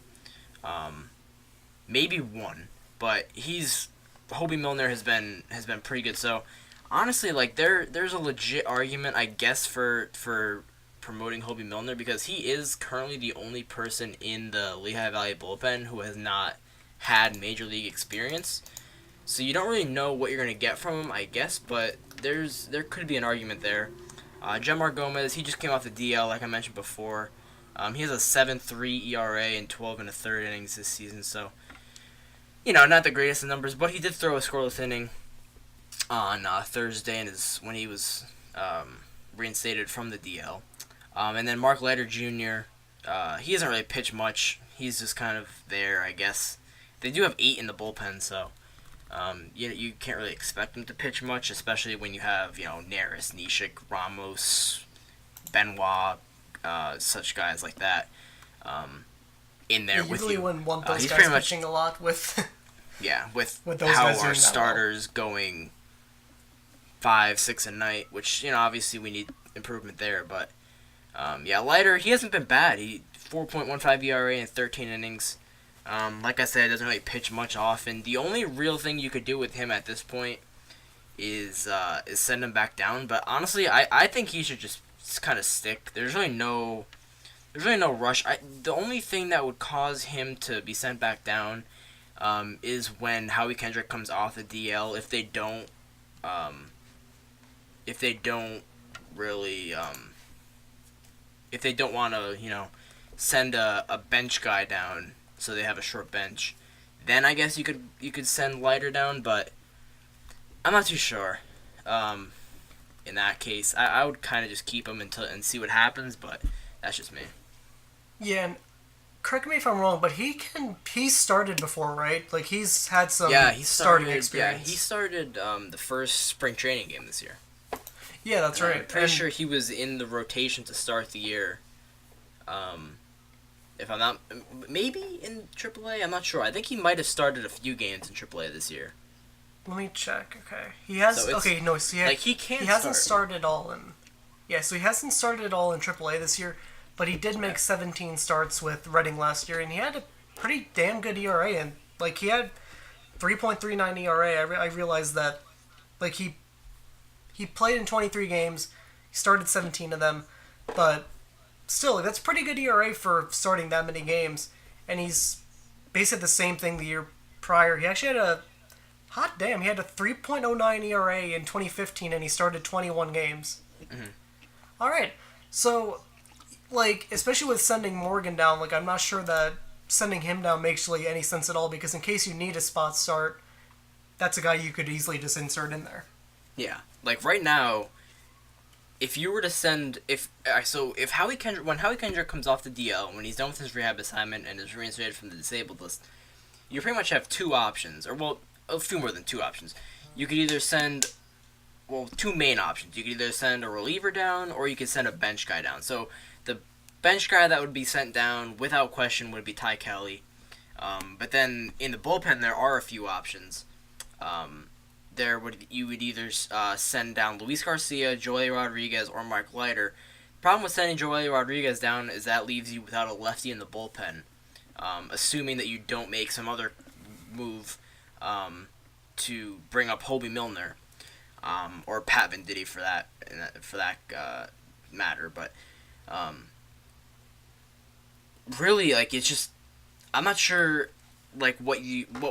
[SPEAKER 3] Maybe 1, but Hobie Milner has been pretty good. So honestly, like there's a legit argument, I guess, for promoting Hobie Milner, because he is currently the only person in the Lehigh Valley bullpen who has not had major league experience. So you don't really know what you're gonna get from him, I guess, but there could be an argument there. Jemar Gomez, he just came off the DL, like I mentioned before. He has a 7.3 ERA in 12 1/3 innings this season, so not the greatest of numbers, but he did throw a scoreless inning on Thursday, and when he was reinstated from the DL. And then Mark Leiter Jr., he hasn't really pitched much. He's just kind of there, I guess. They do have 8 in the bullpen, so you can't really expect him to pitch much, especially when you have Neris, Nishik, Ramos, Benoit, such guys like that in there with you.
[SPEAKER 2] Usually when one of those
[SPEAKER 3] he's
[SPEAKER 2] guys
[SPEAKER 3] pretty much
[SPEAKER 2] pitching a lot with
[SPEAKER 3] with
[SPEAKER 2] those
[SPEAKER 3] how
[SPEAKER 2] guys
[SPEAKER 3] our
[SPEAKER 2] doing that
[SPEAKER 3] starters going 5-6 a night, which obviously we need improvement there, but Leiter, he hasn't been bad. He 4.15 ERA in 13 innings. Like I said, doesn't really pitch much often. The only real thing you could do with him at this point is send him back down. But honestly, I think he should just kind of stick. There's really no rush. The only thing that would cause him to be sent back down is when Howie Kendrick comes off the DL. If they don't want to, send a bench guy down so they have a short bench, then I guess you could send Leiter down, but I'm not too sure. In that case, I would kind of just keep him and see what happens, but that's just me.
[SPEAKER 2] Yeah, and correct me if I'm wrong, but he started before, right? Like he's had some starting experience.
[SPEAKER 3] Yeah, he started the first spring training game this year.
[SPEAKER 2] Yeah, that's right.
[SPEAKER 3] I'm pretty sure he was in the rotation to start the year. If I'm not, maybe in AAA, I'm not sure. I think he might have started a few games in AAA this year.
[SPEAKER 2] Let me check. Okay, he has.
[SPEAKER 3] So
[SPEAKER 2] okay, no, so he hasn't started all in. Yeah, so he hasn't started at all in AAA this year, but he did make 17 starts with Reading last year, and he had a pretty damn good ERA, and like he had 3.39 ERA. I realized that, like he played in 23 games, he started 17 of them, but still, that's pretty good ERA for starting that many games, and he's basically the same thing the year prior. He actually had he had a 3.09 ERA in 2015, and he started 21 games.
[SPEAKER 3] Mm-hmm.
[SPEAKER 2] All right, so, like, especially with sending Morgan down, like, I'm not sure that sending him down makes really any sense at all, because in case you need a spot start, that's a guy you could easily just insert in there.
[SPEAKER 3] Yeah, like right now, if you were to send when Howie Kendrick comes off the DL, when he's done with his rehab assignment and is reinstated from the disabled list, you pretty much have 2 options, or a few more than 2 options. You could either send 2 main options. You could either send a reliever down, or you could send a bench guy down. So the bench guy that would be sent down without question would be Ty Kelly. But then in the bullpen there are a few options. You would either send down Luis Garcia, Joely Rodriguez, or Mark Leiter. The problem with sending Joely Rodriguez down is that leaves you without a lefty in the bullpen, assuming that you don't make some other move to bring up Hobie Milner, or Pat Venditti for that matter. But really, like, it's just, I'm not sure like what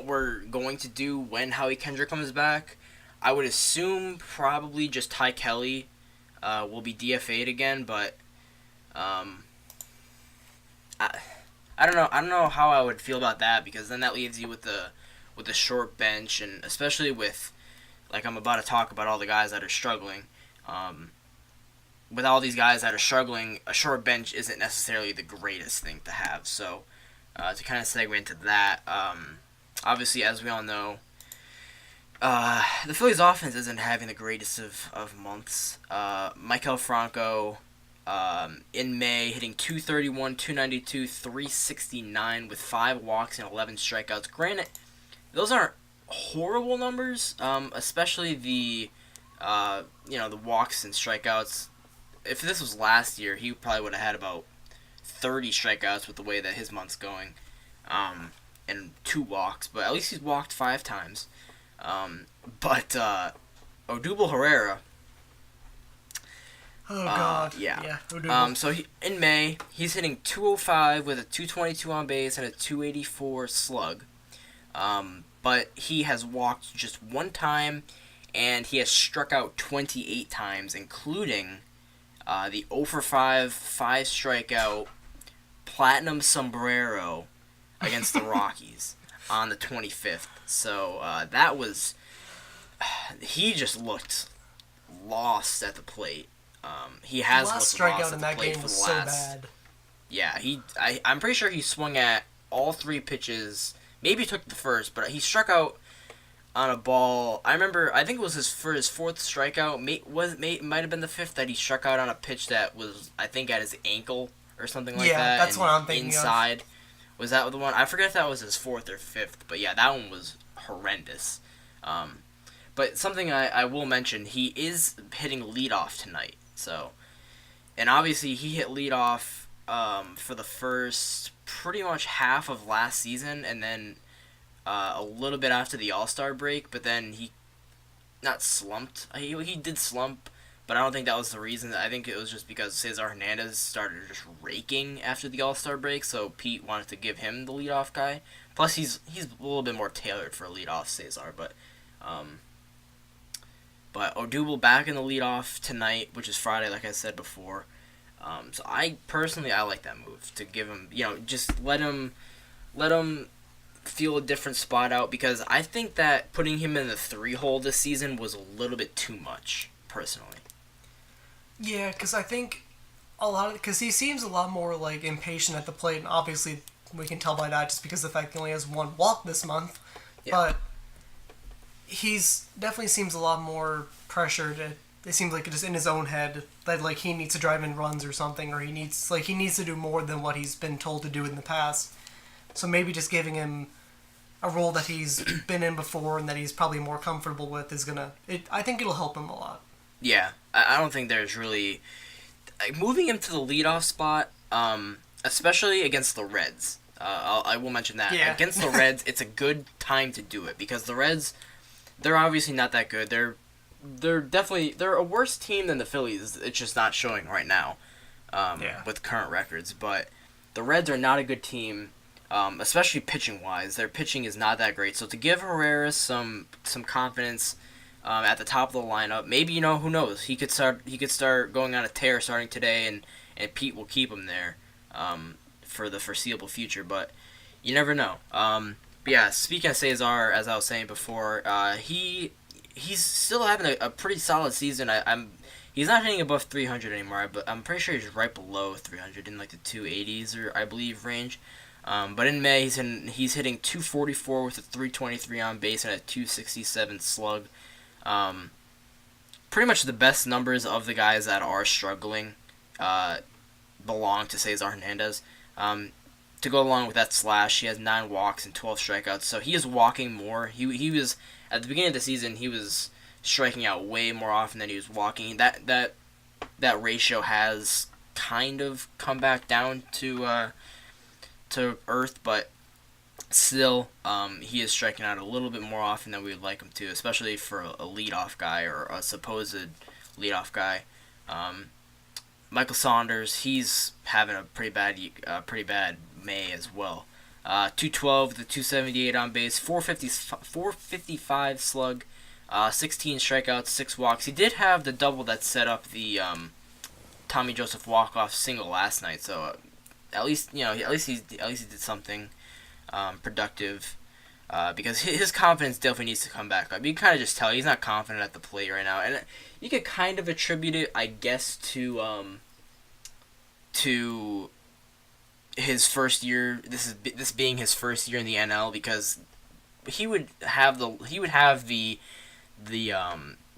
[SPEAKER 3] we're going to do when Howie Kendrick comes back. I would assume probably just Ty Kelly will be DFA'd again, but I don't know. I don't know how I would feel about that, because then that leaves you with the short bench, and especially with, like, I'm about to talk about all the guys that are struggling. With all these guys that are struggling, a short bench isn't necessarily the greatest thing to have. So to kind of segue into that, obviously, as we all know, the Phillies offense isn't having the greatest of months. Maikel Franco, in May, hitting 231, 292, 369 with 5 walks and 11 strikeouts. Granted, those aren't horrible numbers, especially the the walks and strikeouts. If this was last year, he probably would have had about 30 strikeouts with the way that his month's going, and 2 walks. But at least he's walked 5 times. But Odubel Herrera.
[SPEAKER 2] Oh God.
[SPEAKER 3] Yeah.
[SPEAKER 2] Odubel.
[SPEAKER 3] So in May, he's hitting 205 with a 222 on base and a 284 slug. But he has walked just 1 time, and he has struck out 28 times, including the 0 for 5 strikeout platinum sombrero against the Rockies on the 25th. So that was, he just looked lost at the plate. He has
[SPEAKER 2] last
[SPEAKER 3] looked
[SPEAKER 2] strikeout
[SPEAKER 3] lost
[SPEAKER 2] in
[SPEAKER 3] at
[SPEAKER 2] that
[SPEAKER 3] the plate
[SPEAKER 2] game
[SPEAKER 3] for
[SPEAKER 2] was
[SPEAKER 3] the
[SPEAKER 2] so
[SPEAKER 3] last.
[SPEAKER 2] bad.
[SPEAKER 3] Yeah, I'm pretty sure he swung at all 3 pitches. Maybe took the first, but he struck out on a ball. I think it was for his 4th strikeout. Might have been the 5th that he struck out on a pitch that was, I think, at his ankle or something like that.
[SPEAKER 2] Yeah, that's what I'm thinking
[SPEAKER 3] inside. Was that the one? I forget if that was his 4th or 5th, but yeah, that one was horrendous. But something I will mention, he is hitting leadoff tonight. So, and obviously he hit leadoff for the first pretty much half of last season, and then a little bit after the All-Star break, but then he not slumped. He did slump, but I don't think that was the reason. I think it was just because Cesar Hernandez started just raking after the All-Star break, so Pete wanted to give him the leadoff guy. Plus, he's a little bit more tailored for a leadoff Cesar, but Odubel back in the leadoff tonight, which is Friday, like I said before. So I like that move to give him, just let him feel a different spot out, because I think that putting him in the 3-hole this season was a little bit too much, personally.
[SPEAKER 2] Yeah, because I think because he seems a lot more like impatient at the plate, and obviously we can tell by that just because of the fact he only has 1 walk this month. Yeah. But he's definitely seems a lot more pressured. It seems like just in his own head that like he needs to drive in runs or something, or he needs to do more than what he's been told to do in the past. So maybe just giving him a role that he's been in before and that he's probably more comfortable with is I think it'll help him a lot.
[SPEAKER 3] Yeah, I don't think there's really moving him to the leadoff spot, especially against the Reds. I will mention that against the Reds, it's a good time to do it, because the Reds, they're obviously not that good. They're a worse team than the Phillies. It's just not showing right now, with current records. But the Reds are not a good team, especially pitching wise. Their pitching is not that great. So to give Herrera some confidence at the top of the lineup, maybe who knows, he could start going on a tear starting today, and Pete will keep him there for the foreseeable future. But you never know. But yeah, speaking of Cesar, as I was saying before, he's still having a pretty solid season. He's not hitting above 300 anymore, but I'm pretty sure he's right below 300 in like the 280s or I believe range. But in May he's hitting 244 with a 323 on base and a 267 slug. Pretty much the best numbers of the guys that are struggling belong to Cesar Hernandez. To go along with that slash, he has 9 walks and 12 strikeouts, so he is walking more. He was at the beginning of the season, he was striking out way more often than he was walking. That ratio has kind of come back down to earth, but still, he is striking out a little bit more often than we would like him to, especially for a leadoff guy or a supposed leadoff guy. Michael Saunders, he's having a pretty bad May as well. 212 to 278 on base, 455 slug, 16 strikeouts, 6 walks. He did have the double that set up the Tommy Joseph walk-off single last night, so at least he did something productive. Because his confidence definitely needs to come back up. You can kind of just tell he's not confident at the plate right now, and you could kind of attribute it, I guess, to his first year. This being his first year in the NL, because have the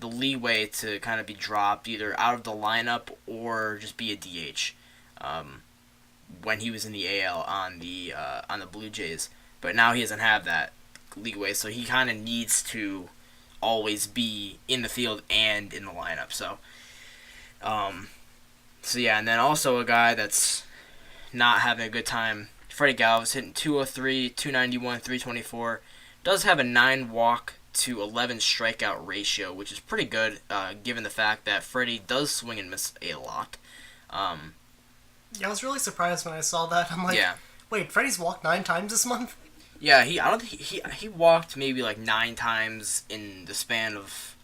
[SPEAKER 3] leeway to kind of be dropped either out of the lineup or just be a DH. When he was in the AL on the Blue Jays, but now he doesn't have that leeway, so he kind of needs to always be in the field and in the lineup. So yeah, and then also a guy that's not having a good time, Freddie Galvis, hitting 203, 291, 324. Does have a 9 walk to 11 strikeout ratio, which is pretty good given the fact that Freddie does swing and miss a lot.
[SPEAKER 2] Yeah, I was really surprised when I saw that. I'm like, wait, Freddie's walked 9 times this month?
[SPEAKER 3] Yeah, I don't think he walked maybe like 9 times in the span of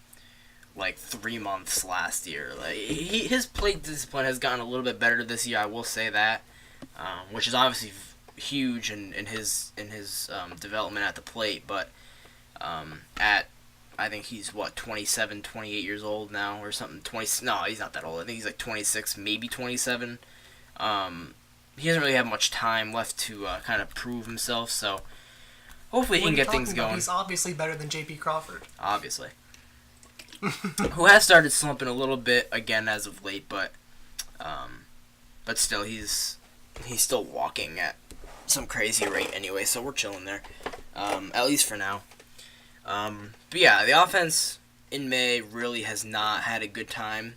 [SPEAKER 3] like 3 months last year. Like his plate discipline has gotten a little bit better this year, I will say that, which is obviously huge in his development at the plate. But I think he's 27, 28 years old now or something. No, he's not that old. I think he's like 26, maybe 27. He doesn't really have much time left to kind of prove himself, so hopefully he can get things going.
[SPEAKER 2] He's obviously better than J.P. Crawford.
[SPEAKER 3] Obviously. Who has started slumping a little bit again as of late, but still he's still walking at some crazy rate anyway, so we're chilling there, at least for now. But yeah, the offense in May really has not had a good time.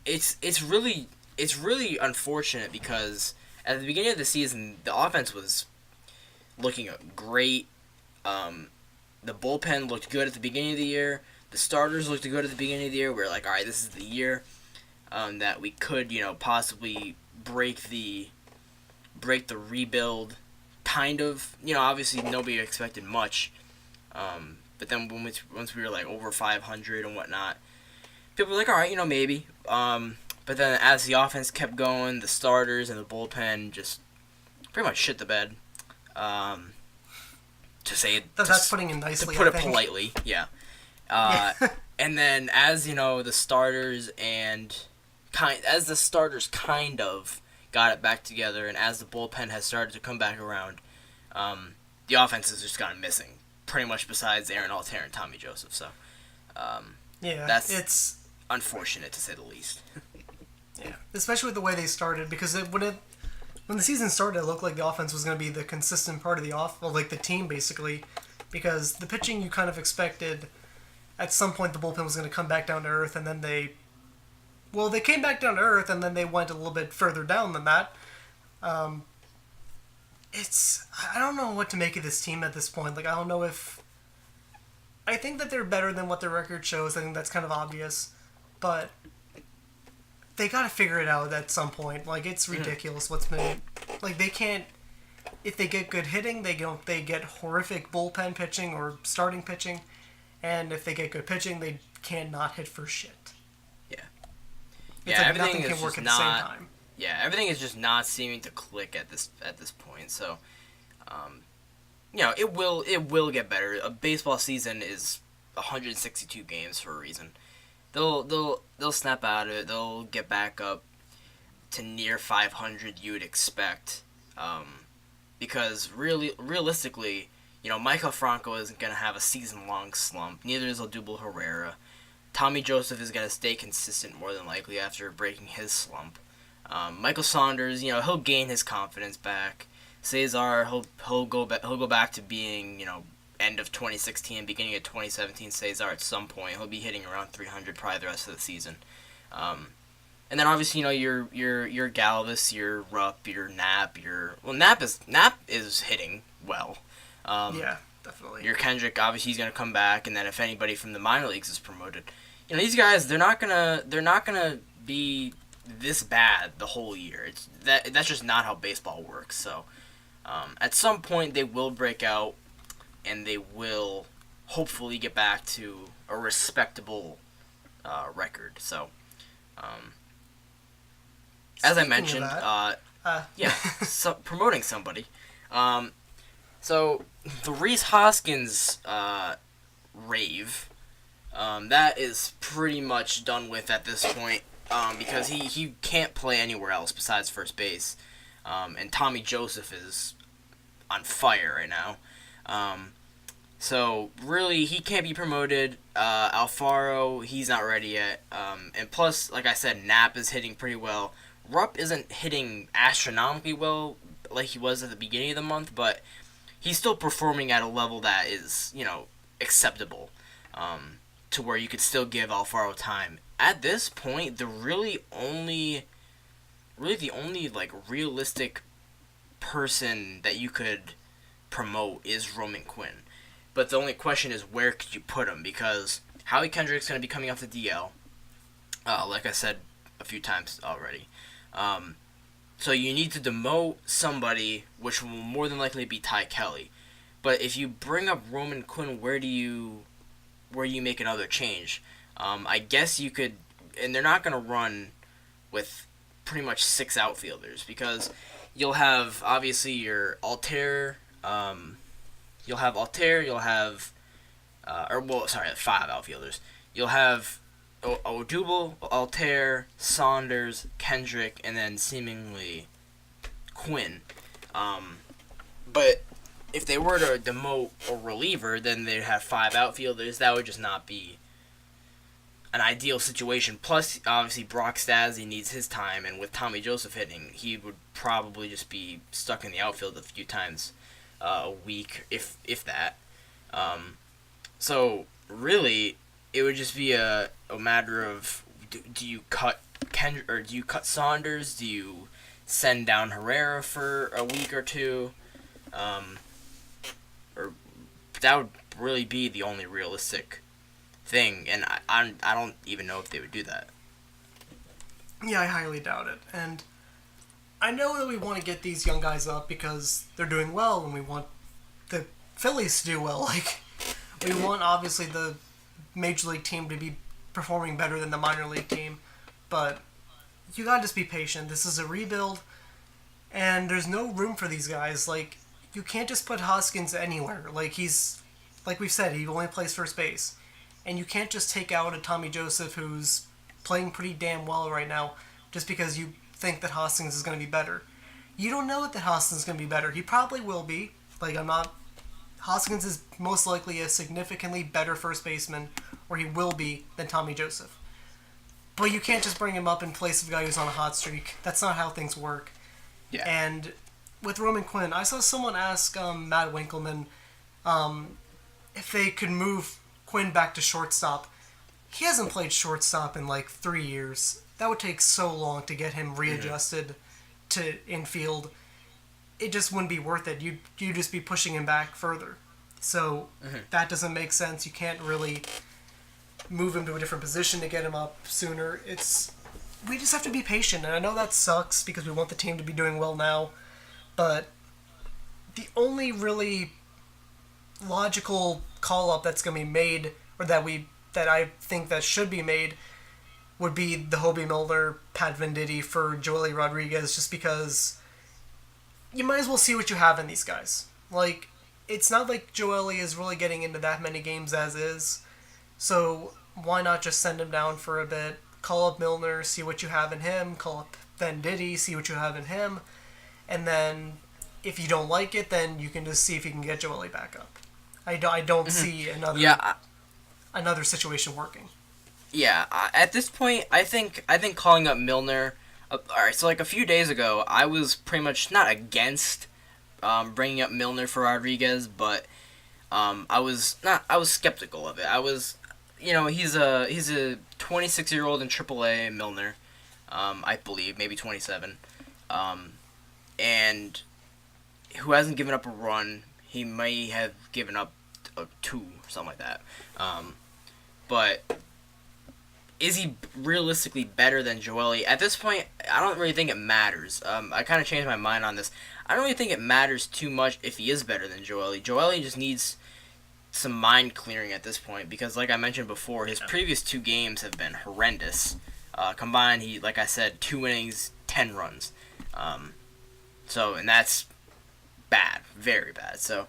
[SPEAKER 3] It's really unfortunate because at the beginning of the season the offense was looking great. The bullpen looked good at the beginning of the year. The starters looked good at the beginning of the year. We're like, all right, this is the year that we could, possibly break the rebuild. Kind of, obviously nobody expected much. But then once we were like over 500 and whatnot, people were like, all right, maybe. But then as the offense kept going, the starters and the bullpen just pretty much shit the bed.
[SPEAKER 2] That's putting it nicely.
[SPEAKER 3] To put it politely, yeah. And then as the starters kind of got it back together, and as the bullpen has started to come back around, the offense has just gone missing. Pretty much besides Aaron Altair and Tommy Joseph. So, it's unfortunate to say the least.
[SPEAKER 2] Yeah, especially with the way they started, because when the season started, it looked like the offense was going to be the consistent part of the team basically, because the pitching you kind of expected. At some point, the bullpen was going to come back down to earth, and then they came back down to earth, and then they went a little bit further down than that. I don't know what to make of this team at this point. Like, I don't know if... I think that they're better than what their record shows. I think that's kind of obvious. But they got to figure it out at some point. Like, it's ridiculous what's been... Like, they can't... If they get good hitting, they get horrific bullpen pitching or starting pitching. And if they get good pitching, they cannot hit for shit. It's like nothing can work at the same time.
[SPEAKER 3] Yeah, everything is just not seeming to click at this point. So, it will get better. A baseball season is 162 games for a reason. They'll snap out of it. They'll get back up to near 500. You would expect, because realistically, Michael Franco isn't gonna have a season-long slump. Neither is Odubel Herrera. Tommy Joseph is going to stay consistent more than likely after breaking his slump. Michael Saunders, he'll gain his confidence back. Cesar, he'll go back to being, end of 2016, beginning of 2017 Cesar at some point. He'll be hitting around 300 probably the rest of the season. And then obviously, your Galvis, your Rupp, your Knapp, Knapp is hitting well.
[SPEAKER 2] Yeah, definitely.
[SPEAKER 3] Your Kendrick, obviously, he's gonna come back, and then if anybody from the minor leagues is promoted, these guys, they're not gonna be this bad the whole year. That's just not how baseball works. So, at some point they will break out, and they will hopefully get back to a respectable record. So, as I mentioned, promoting somebody. So the Rhys Hoskins rave, that is pretty much done with at this point, because he can't play anywhere else besides first base, and Tommy Joseph is on fire right now. So really, he can't be promoted. Alfaro, he's not ready yet. And plus, like I said, Knapp is hitting pretty well. Rupp isn't hitting astronomically well like he was at the beginning of the month, but he's still performing at a level that is, acceptable, to where you could still give Alfaro time. At this point, the only like realistic person that you could promote is Roman Quinn. But the only question is, where could you put him? Because Howie Kendrick's going to be coming off the DL, like I said a few times already. So you need to demote somebody, which will more than likely be Ty Kelly. But if you bring up Roman Quinn, where do you make another change? I guess you could, and they're not going to run with pretty much 6 outfielders, because you'll have obviously your Altair. You'll have 5 outfielders. You'll have Odubel, Altair, Saunders, Kendrick, and then seemingly Quinn. But if they were to demote a reliever, then they'd have 5 outfielders. That would just not be an ideal situation. Plus, obviously, Brock Stasi needs his time, and with Tommy Joseph hitting, he would probably just be stuck in the outfield a few times a week, if that. So really, it would just be a matter of do you cut or do you cut Saunders? Do you send down Herrera for a week or two? Or that would really be the only realistic thing, and I don't even know if they would do that.
[SPEAKER 2] Yeah, I highly doubt it. And I know that we want to get these young guys up because they're doing well, and we want the Phillies to do well. Like, we want, obviously, the major league team to be performing better than the minor league team. But you gotta just be patient. This is a rebuild, and there's no room for these guys. Like, you can't just put Hoskins anywhere. Like we've said, he only plays first base. And you can't just take out a Tommy Joseph who's playing pretty damn well right now just because you think that Hoskins is going to be better. You don't know that Hoskins is going to be better. He probably will be. Hoskins is most likely a significantly better first baseman, or he will be, than Tommy Joseph. But you can't just bring him up in place of a guy who's on a hot streak. That's not how things work.
[SPEAKER 3] Yeah.
[SPEAKER 2] And with Roman Quinn, I saw someone ask Matt Winkelman if they could move Quinn back to shortstop. He hasn't played shortstop in 3 years. That would take so long to get him readjusted to infield. It just wouldn't be worth it. You'd just be pushing him back further. So that doesn't make sense. You can't really move him to a different position to get him up sooner. We just have to be patient, and I know that sucks because we want the team to be doing well now, but the only really logical call-up that's going to be made, or that I think that should be made, would be the Hobie Milner, Pat Venditti for Joely Rodriguez, just because you might as well see what you have in these guys. It's not like Joely is really getting into that many games as is, so why not just send him down for a bit, call up Milner, see what you have in him, call up Venditti, see what you have in him, and then if you don't like it, then you can just see if you can get Joely back up. I don't see another situation working.
[SPEAKER 3] Yeah, at this point, I think calling up Milner. Alright, so a few days ago, I was pretty much not against bringing up Milner for Rodriguez, but I was skeptical of it. I was, he's a 26-year-old in AAA, Milner, I believe, maybe 27, and who hasn't given up a run. He may have given up 2, something like that. But is he realistically better than Joely? At this point, I don't really think it matters. I kind of changed my mind on this. I don't really think it matters too much if he is better than Joely. Joely just needs some mind clearing at this point because, like I mentioned before, his previous 2 games have been horrendous. Combined, he, like I said, 2 innings, 10 runs. And that's bad, very bad. So,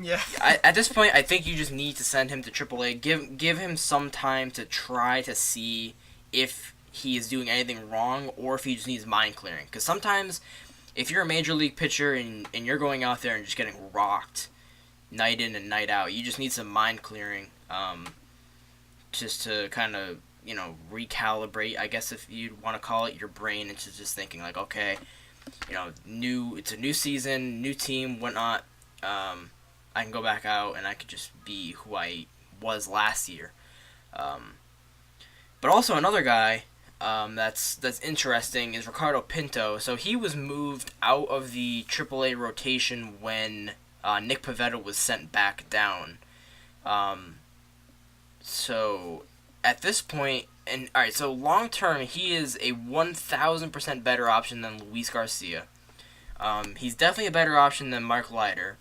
[SPEAKER 2] yeah.
[SPEAKER 3] At this point, I think you just need to send him to AAA. Give him some time to try to see if he is doing anything wrong or if he just needs mind clearing. Because sometimes if you're a major league pitcher and you're going out there and just getting rocked night in and night out, you just need some mind clearing, just to kind of, recalibrate, I guess if you'd want to call it, your brain into just thinking like, okay, it's a new season, new team, whatnot. I can go back out and I could just be who I was last year. But also another guy that's interesting is Ricardo Pinto. So he was moved out of the AAA rotation when Nick Pivetta was sent back down. So at this point, so long term, he is a 1,000% better option than Luis Garcia. He's definitely a better option than Mark Leiter.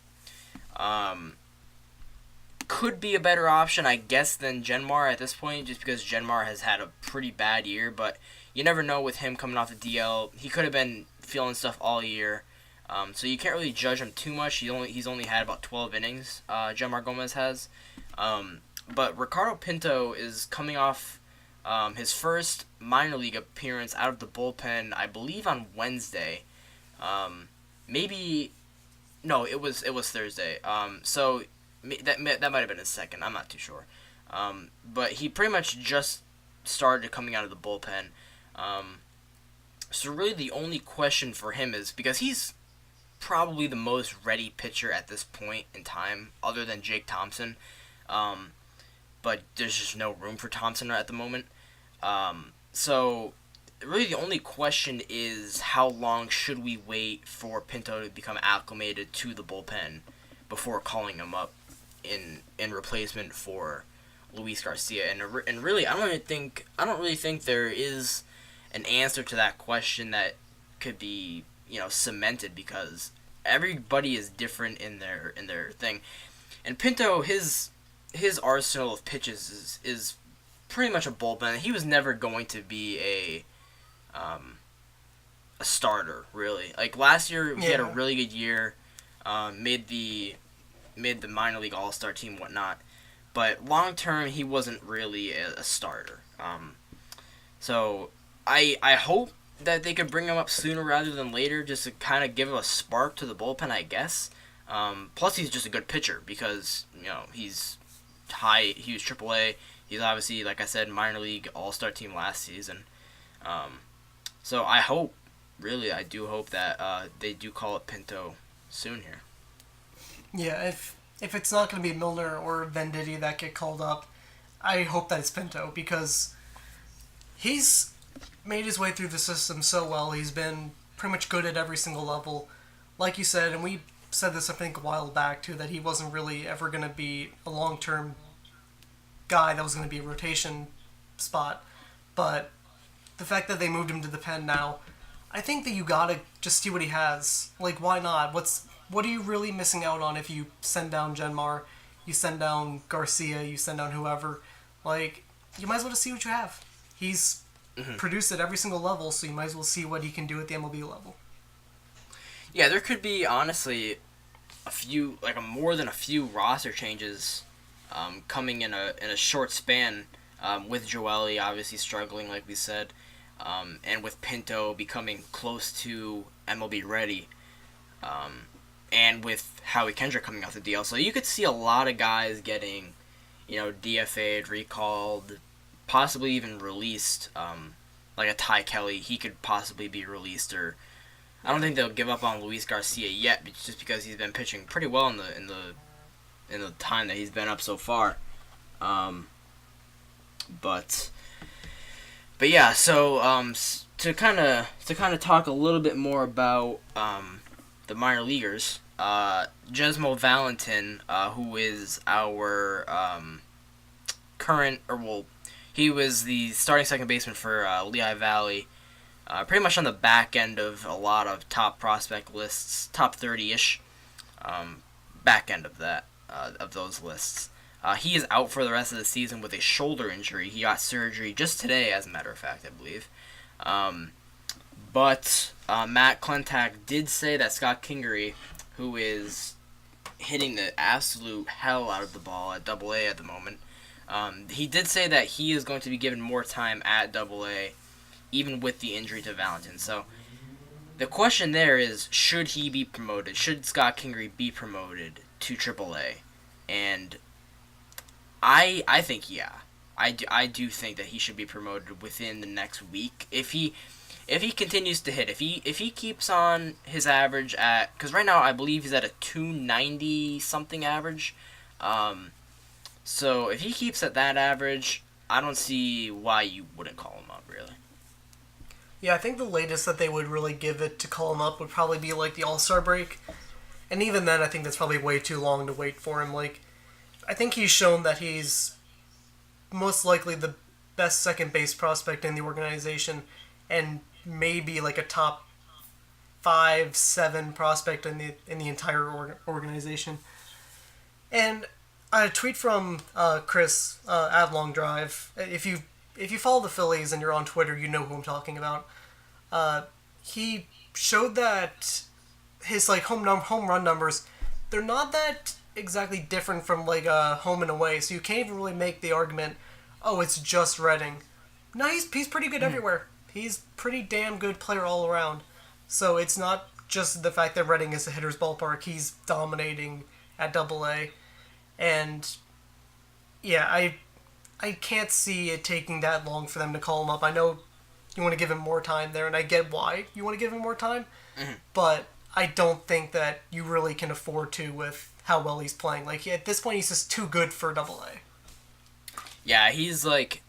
[SPEAKER 3] Could be a better option, I guess, than Genmar at this point, just because Genmar has had a pretty bad year, but you never know with him coming off the DL. He could have been feeling stuff all year, so you can't really judge him too much. He's only had about 12 innings, Genmar Gomez has. But Ricardo Pinto is coming off his first minor league appearance out of the bullpen, I believe on Wednesday. No, it was Thursday. So that might have been his second. I'm not too sure. But he pretty much just started coming out of the bullpen. So really the only question for him is, because he's probably the most ready pitcher at this point in time, other than Jake Thompson. But there's just no room for Thompson at the moment. So really the only question is, how long should we wait for Pinto to become acclimated to the bullpen before calling him up in replacement for Luis Garcia? And really, I don't really think there is an answer to that question that could be cemented, because everybody is different in their thing. And Pinto, his arsenal of pitches is pretty much a bullpen. He was never going to be a starter, really. Like last year, he had a really good year, made the minor league all-star team, whatnot. But long term, he wasn't really a starter. So I hope that they could bring him up sooner rather than later, just to kind of give a spark to the bullpen, I guess. Plus, he's just a good pitcher because he's high. He was AAA. He's obviously, like I said, minor league all-star team last season. So I do hope that they do call up Pinto soon here.
[SPEAKER 2] Yeah, if it's not going to be Milner or Venditti that get called up, I hope that it's Pinto, because he's made his way through the system so well. He's been pretty much good at every single level. Like you said, and we said this I think a while back too, that he wasn't really ever going to be a long-term guy that was going to be a rotation spot. But the fact that they moved him to the pen now, I think that you gotta just see what he has. Like, why not? What are you really missing out on if you send down Genmar, you send down Garcia, you send down whoever? Like, you might as well just see what you have. He's produced at every single level, so you might as well see what he can do at the MLB level.
[SPEAKER 3] Yeah, there could be, honestly, more than a few roster changes coming in a short span, with Joely obviously struggling, like we said, and with Pinto becoming close to MLB ready, and with Howie Kendrick coming off the DL. So you could see a lot of guys getting, DFA'd, recalled, possibly even released, like a Ty Kelly. He could possibly be released, or I don't think they'll give up on Luis Garcia yet, just because he's been pitching pretty well in the time that he's been up so far. But yeah, so to kind of talk a little bit more about the minor leaguers, Jesmo Valentin, who is our he was the starting second baseman for Lehigh Valley, pretty much on the back end of a lot of top prospect lists, top 30-ish, back end of that, of those lists. He is out for the rest of the season with a shoulder injury. He got surgery just today, as a matter of fact, I believe. But Matt Klentak did say that Scott Kingery, who is hitting the absolute hell out of the ball at Double-A at the moment, he did say that he is going to be given more time at Double-A, even with the injury to Valentin. So The question there is, should he be promoted? Should Scott Kingery be promoted to AAA? And I think yeah. I do think that he should be promoted within the next week if he continues to hit. If he keeps on his average at, because right now I believe he's at a 290 something average. So if he keeps at that average, I don't see why you wouldn't call him up, really.
[SPEAKER 2] Yeah, I think the latest that they would really give it to call him up would probably be like the All-Star break. And even then, I think that's probably way too long to wait for him. Like, I think he's shown that he's most likely the best second base prospect in the organization, and maybe like a top 5-7 prospect in the entire organization. And a tweet from Chris at Long Drive. If you follow the Phillies and you're on Twitter, you know who I'm talking about. He showed that his like home run numbers, they're not that exactly different from like home and away. So you can't even really make the argument, oh, it's just Reading. No, he's pretty good everywhere. He's pretty damn good player all around. So it's not just the fact that Reading is a hitter's ballpark. He's dominating at AA. And yeah, I can't see it taking that long for them to call him up. I know you want to give him more time there, and I get why you want to give him more time. Mm-hmm. But I don't think that you really can afford to with how well he's playing. Like, at this point, he's just too good for AA.
[SPEAKER 3] Yeah, he's like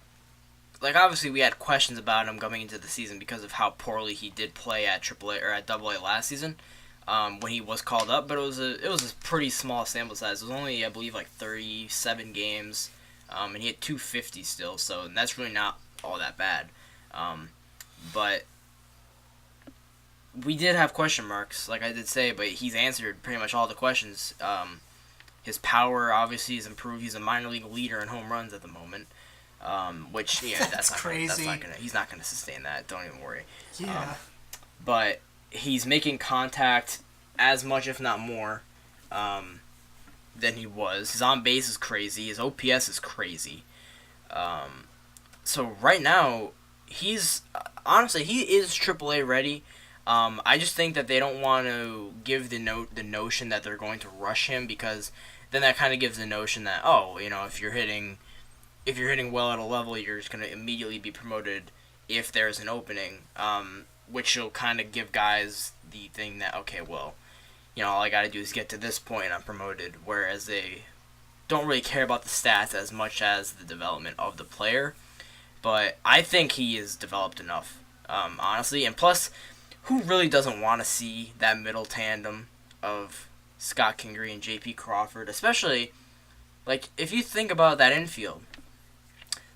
[SPEAKER 3] obviously we had questions about him coming into the season because of how poorly he did play at AAA or at AA last season. When he was called up, but it was a pretty small sample size. It was only, I believe, like 37 games, and he had 250 still, so that's really not all that bad. But we did have question marks, like I did say, but he's answered pretty much all the questions. His power obviously has improved. He's a minor league leader in home runs at the moment, which that's crazy. He's not gonna sustain that. Don't even worry.
[SPEAKER 2] Yeah.
[SPEAKER 3] But he's making contact as much, if not more, than he was. His on base is crazy. His OPS is crazy. So right now, he's honestly he is AAA ready. I just think that they don't want to give the notion that they're going to rush him, because then that kind of gives the notion that, oh, if you're hitting well at a level, you're just going to immediately be promoted if there's an opening, which will kind of give guys the thing that, okay, well, all I got to do is get to this point and I'm promoted, whereas they don't really care about the stats as much as the development of the player. But I think he is developed enough, honestly, and plus, who really doesn't want to see that middle tandem of Scott Kingery and J.P. Crawford, especially, like, if you think about that infield,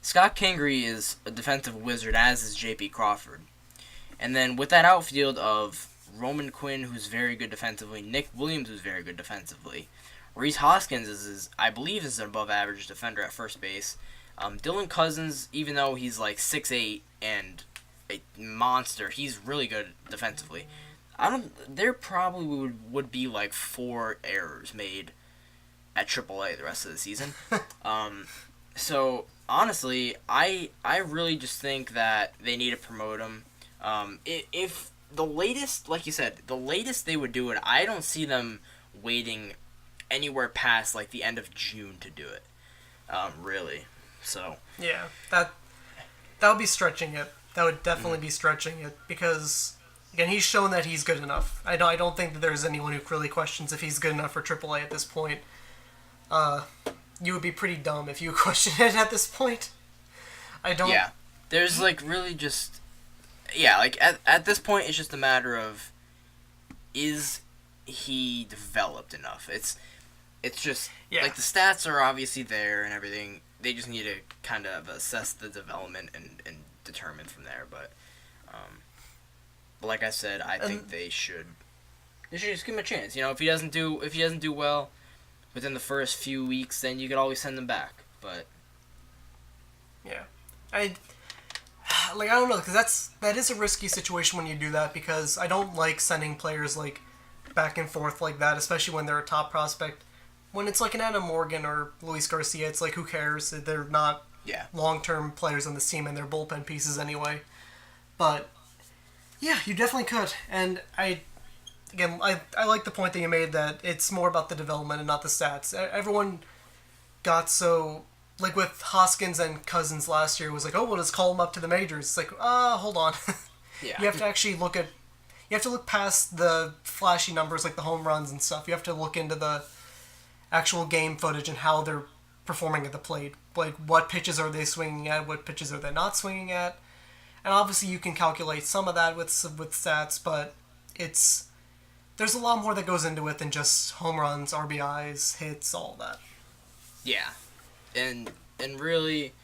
[SPEAKER 3] Scott Kingery is a defensive wizard, as is J.P. Crawford. And then with that outfield of Roman Quinn, who's very good defensively, Nick Williams, who's very good defensively, Rhys Hoskins I believe is an above-average defender at first base. Dylan Cousins, even though he's like 6'8" and a monster, he's really good defensively. There probably would be like 4 errors made at AAA the rest of the season. So honestly, I really just think that they need to promote him. If the latest, like you said, the latest they would do it, I don't see them waiting anywhere past like the end of June to do it. Really. So
[SPEAKER 2] yeah, that would be stretching it. That would definitely be stretching it, because again, he's shown that he's good enough. I don't think that there's anyone who really questions if he's good enough for AAA at this point. You would be pretty dumb if you questioned it at this point. Yeah,
[SPEAKER 3] there's like really just like at this point it's just a matter of, is he developed enough? It's just like the stats are obviously there and everything. They just need to kind of assess the development and determine from there. But like I said, I think they should just give him a chance. If he doesn't do well within the first few weeks, then you could always send him back. But
[SPEAKER 2] yeah, I don't know, because that is a risky situation when you do that, because I don't like sending players like back and forth like that, especially when they're a top prospect. When it's like an Adam Morgan or Luis Garcia, it's like, who cares? They're not long-term players on this team, and they're bullpen pieces anyway. But Yeah, you definitely could. And I like the point that you made that it's more about the development and not the stats. Everyone got so, like with Hoskins and Cousins last year, was like, oh, we'll just call them up to the majors. It's like, hold on.
[SPEAKER 3] Yeah.
[SPEAKER 2] You have to actually look past the flashy numbers like the home runs and stuff. You have to look into the actual game footage and how they're performing at the plate. Like, what pitches are they swinging at? What pitches are they not swinging at? And obviously you can calculate some of that with stats, but there's a lot more that goes into it than just home runs, RBIs, hits, all that.
[SPEAKER 3] Yeah. And really,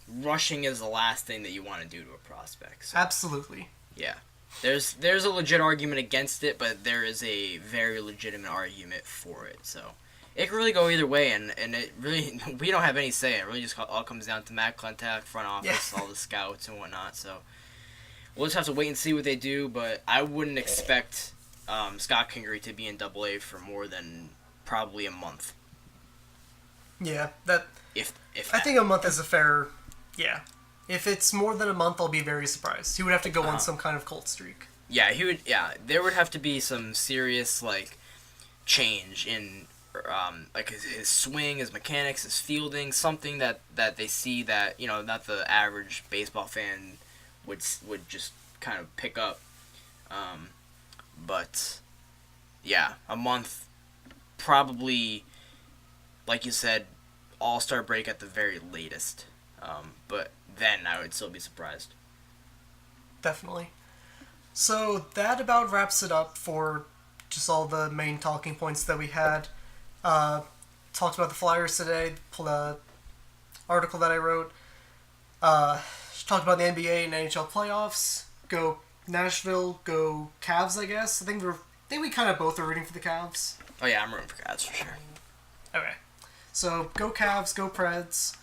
[SPEAKER 3] rushing is the last thing that you want to do to a prospect. So.
[SPEAKER 2] Absolutely.
[SPEAKER 3] Yeah. There's a legit argument against it, but there is a very legitimate argument for it. So it can really go either way, and it really, we don't have any say. It really just all comes down to Matt Klentak, front office, all the scouts and whatnot. So we'll just have to wait and see what they do, but I wouldn't expect Scott Kingery to be in AA for more than probably a month.
[SPEAKER 2] Yeah, that.
[SPEAKER 3] If
[SPEAKER 2] I think a month is a fair. Yeah. If it's more than a month, I'll be very surprised. He would have to go on some kind of cold streak.
[SPEAKER 3] Yeah, he would. Yeah, there would have to be some serious change in his swing, his mechanics, his fielding, something that they see that not the average baseball fan would just kind of pick up. But yeah, a month, probably, like you said, All-Star break at the very latest. But then I would still be surprised.
[SPEAKER 2] Definitely. So that about wraps it up for just all the main talking points that we had. Talked about the Flyers today, the article that I wrote. Talked about the NBA and NHL playoffs. Go Nashville, go Cavs, I guess. I think we kind of both are rooting for the Cavs.
[SPEAKER 3] Oh yeah, I'm rooting for Cavs for sure.
[SPEAKER 2] Okay. So go Cavs, go Preds.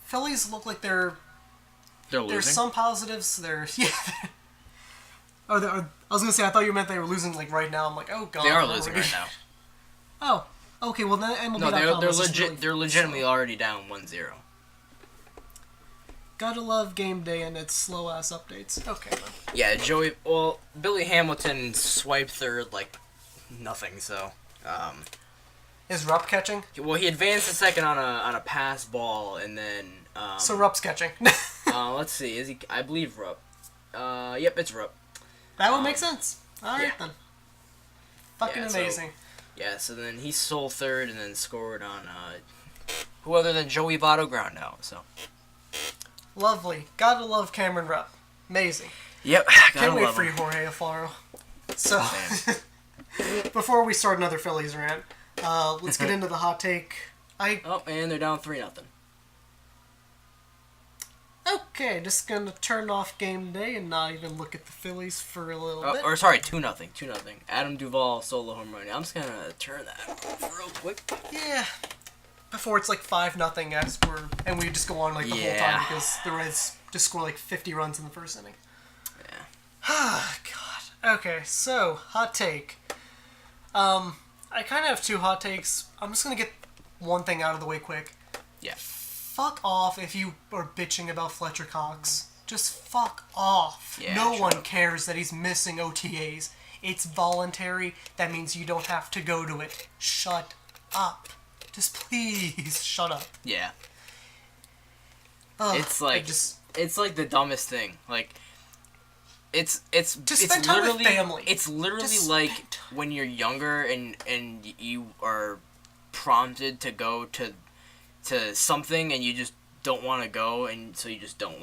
[SPEAKER 2] Phillies look like they're
[SPEAKER 3] losing.
[SPEAKER 2] There's some positives. I was gonna say I thought you meant they were losing right now. I'm like, oh god.
[SPEAKER 3] They are losing right now.
[SPEAKER 2] Oh, okay. Well then MLB.com.
[SPEAKER 3] No, they're legitimately already down 1-0.
[SPEAKER 2] Gotta love game day and its slow ass updates. Okay then.
[SPEAKER 3] Yeah, Billy Hamilton swiped third like nothing. So.
[SPEAKER 2] Is Rupp catching?
[SPEAKER 3] Well, he advanced a second on a pass ball, and then.
[SPEAKER 2] So Rupp's catching.
[SPEAKER 3] Let's see. Is he? I believe Rupp. Yep, it's Rupp.
[SPEAKER 2] That would make sense. All right then. Fucking amazing.
[SPEAKER 3] So then he stole third and then scored on who other than Joey Votto ground out. So.
[SPEAKER 2] Lovely. Gotta love Cameron Rupp. Amazing.
[SPEAKER 3] Yep.
[SPEAKER 2] Can't wait for you, Jorge Alfaro. So, before we start another Phillies rant. Let's get into the hot take.
[SPEAKER 3] And they're down 3-0.
[SPEAKER 2] Okay, just gonna turn off game day and not even look at the Phillies for a little bit.
[SPEAKER 3] Or sorry, 2-0. 2-0. Adam Duvall solo home run. I'm just gonna turn that off real quick.
[SPEAKER 2] Yeah. Before it's 5-0 and we just go on the whole time because the Reds just score 50 runs in the first inning.
[SPEAKER 3] Yeah.
[SPEAKER 2] Ah, God. Okay, so hot take. I kind of have two hot takes. I'm just going to get one thing out of the way quick.
[SPEAKER 3] Yeah.
[SPEAKER 2] Fuck off if you are bitching about Fletcher Cox. Just fuck off.
[SPEAKER 3] Yeah,
[SPEAKER 2] no one cares that he's missing OTAs. It's voluntary. That means you don't have to go to it. Shut up. Just please shut up.
[SPEAKER 3] Yeah.
[SPEAKER 2] Ugh,
[SPEAKER 3] it's like the dumbest thing. It's
[SPEAKER 2] spend time with family.
[SPEAKER 3] It's literally
[SPEAKER 2] just
[SPEAKER 3] like when you're younger and you are prompted to go to something and you just don't want to go and so you just don't